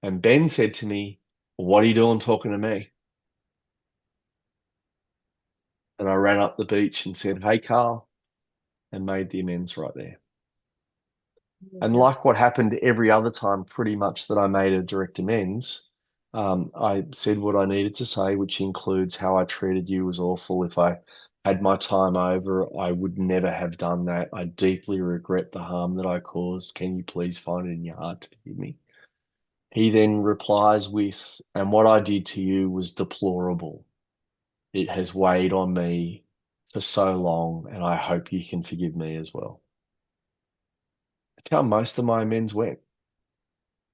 And Ben said to me, "What are you doing talking to me?" And I ran up the beach and said, "Hey, Carl," and made the amends right there. And Yeah. like what happened every other time, pretty much that I made a direct amends, I said what I needed to say, which includes how I treated you was awful. If I had my time over. I would never have done that. I deeply regret the harm that I caused. Can you please find it in your heart to forgive me? He then replies with, and what I did to you was deplorable. It has weighed on me for so long, and I hope you can forgive me as well. That's how most of my amends went.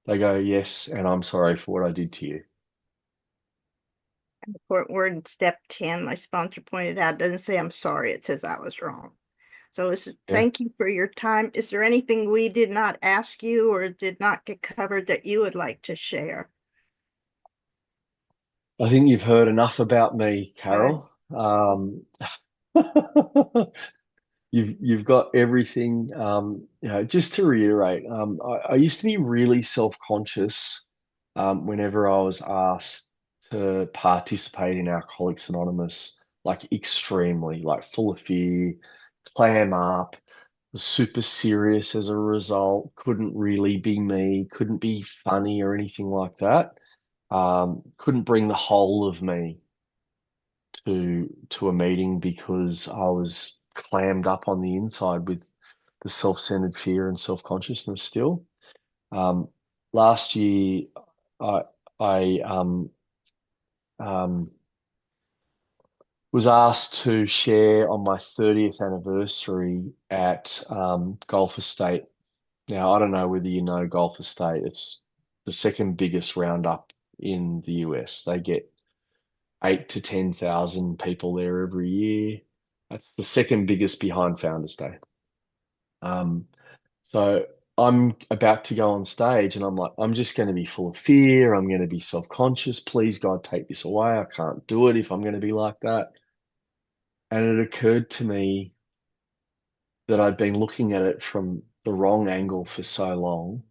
They go, yes, and I'm sorry for what I did to you. The court word in step 10, my sponsor pointed out, doesn't say I'm sorry. It says I was wrong. So Yeah. thank you for your time. Is there anything we did not ask you or did not get covered that you would like to share? I think you've heard enough about me, Right. Carol. You've got everything. Just to reiterate, I used to be really self-conscious whenever I was asked to participate in Alcoholics Anonymous, like extremely, like full of fear, clam up, was super serious as a result, couldn't really be me, couldn't be funny or anything like that. Couldn't bring the whole of me to a meeting because I was clammed up on the inside with the self-centered fear and self-consciousness still. Um, Last year, I I was asked to share on my 30th anniversary at Gulf Estate. Now, I don't know whether you know Gulf Estate. It's the second biggest roundup in the US. They get 8 to 10,000 people there every year. That's the second biggest behind Founders Day. Um, so I'm about to go on stage and I'm like, I'm just going to be full of fear. I'm going to be self-conscious. Please, God, take this away. I can't do it if I'm going to be like that. And it occurred to me that I'd been looking at it from the wrong angle for so long.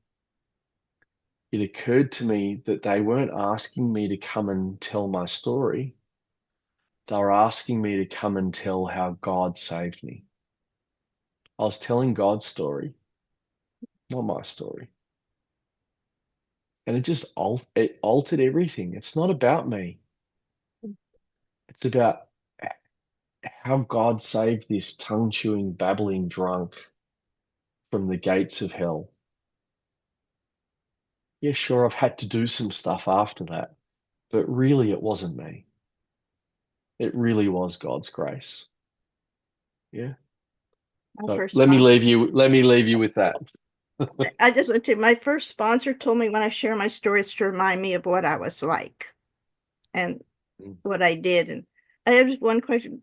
It occurred to me that they weren't asking me to come and tell my story. They were asking me to come and tell how God saved me. I was telling God's story, not my story. And it altered everything. It's not about me. It's about how God saved this tongue-chewing, babbling drunk from the gates of hell. Yeah, sure, I've had to do some stuff after that, but really it wasn't me. It really was God's grace. Yeah. My So first let me leave you with that. I just went to my first sponsor told me when I share my stories to remind me of what I was like and what I did. And I have just one question.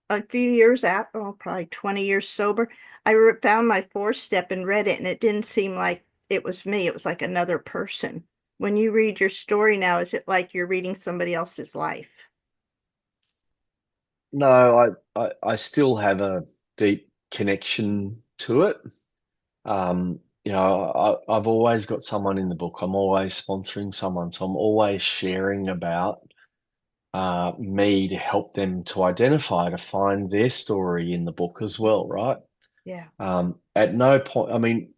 A few years out, oh, probably 20 years sober, I found my fourth step and read it, and it didn't seem like it was me. It was like another person. When you read your story now, is it like you're reading somebody else's life? No, I still have a deep connection to it. I've always got someone in the book. I'm always sponsoring someone, so I'm always sharing about me to help them to identify, to find their story in the book as well, right? Yeah. At no point, I mean,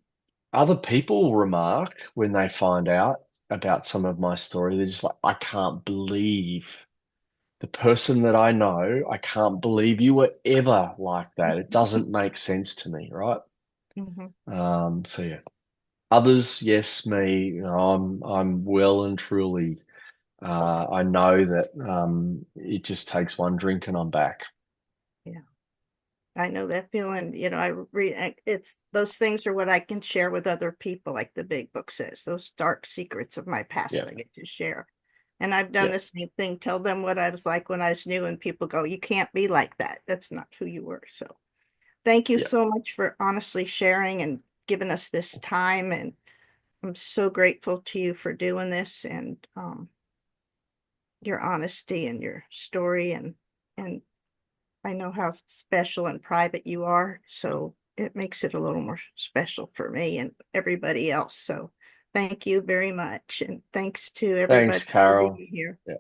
other people remark when they find out about some of my story, they're just like, I can't believe the person that I know, I can't believe you were ever like that. It doesn't make sense to me, right? Mhm. So yeah. Others, yes, me, I'm well and truly I know that it just takes one drink and I'm back. Yeah. I know that feeling. I read it's those things are what I can share with other people, like the big book says, those dark secrets of my past Yeah, I get to share. And I've done yeah, the same thing, tell them what I was like when I was new, and people go, you can't be like that. That's not who you were. So thank you yeah. so much for honestly sharing and giving us this time. And I'm so grateful to you for doing this and your honesty and your story and I know how special and private you are, so it makes it a little more special for me and everybody else. So thank you very much. And thanks to Thanks, everybody for Carol. being here. Yeah.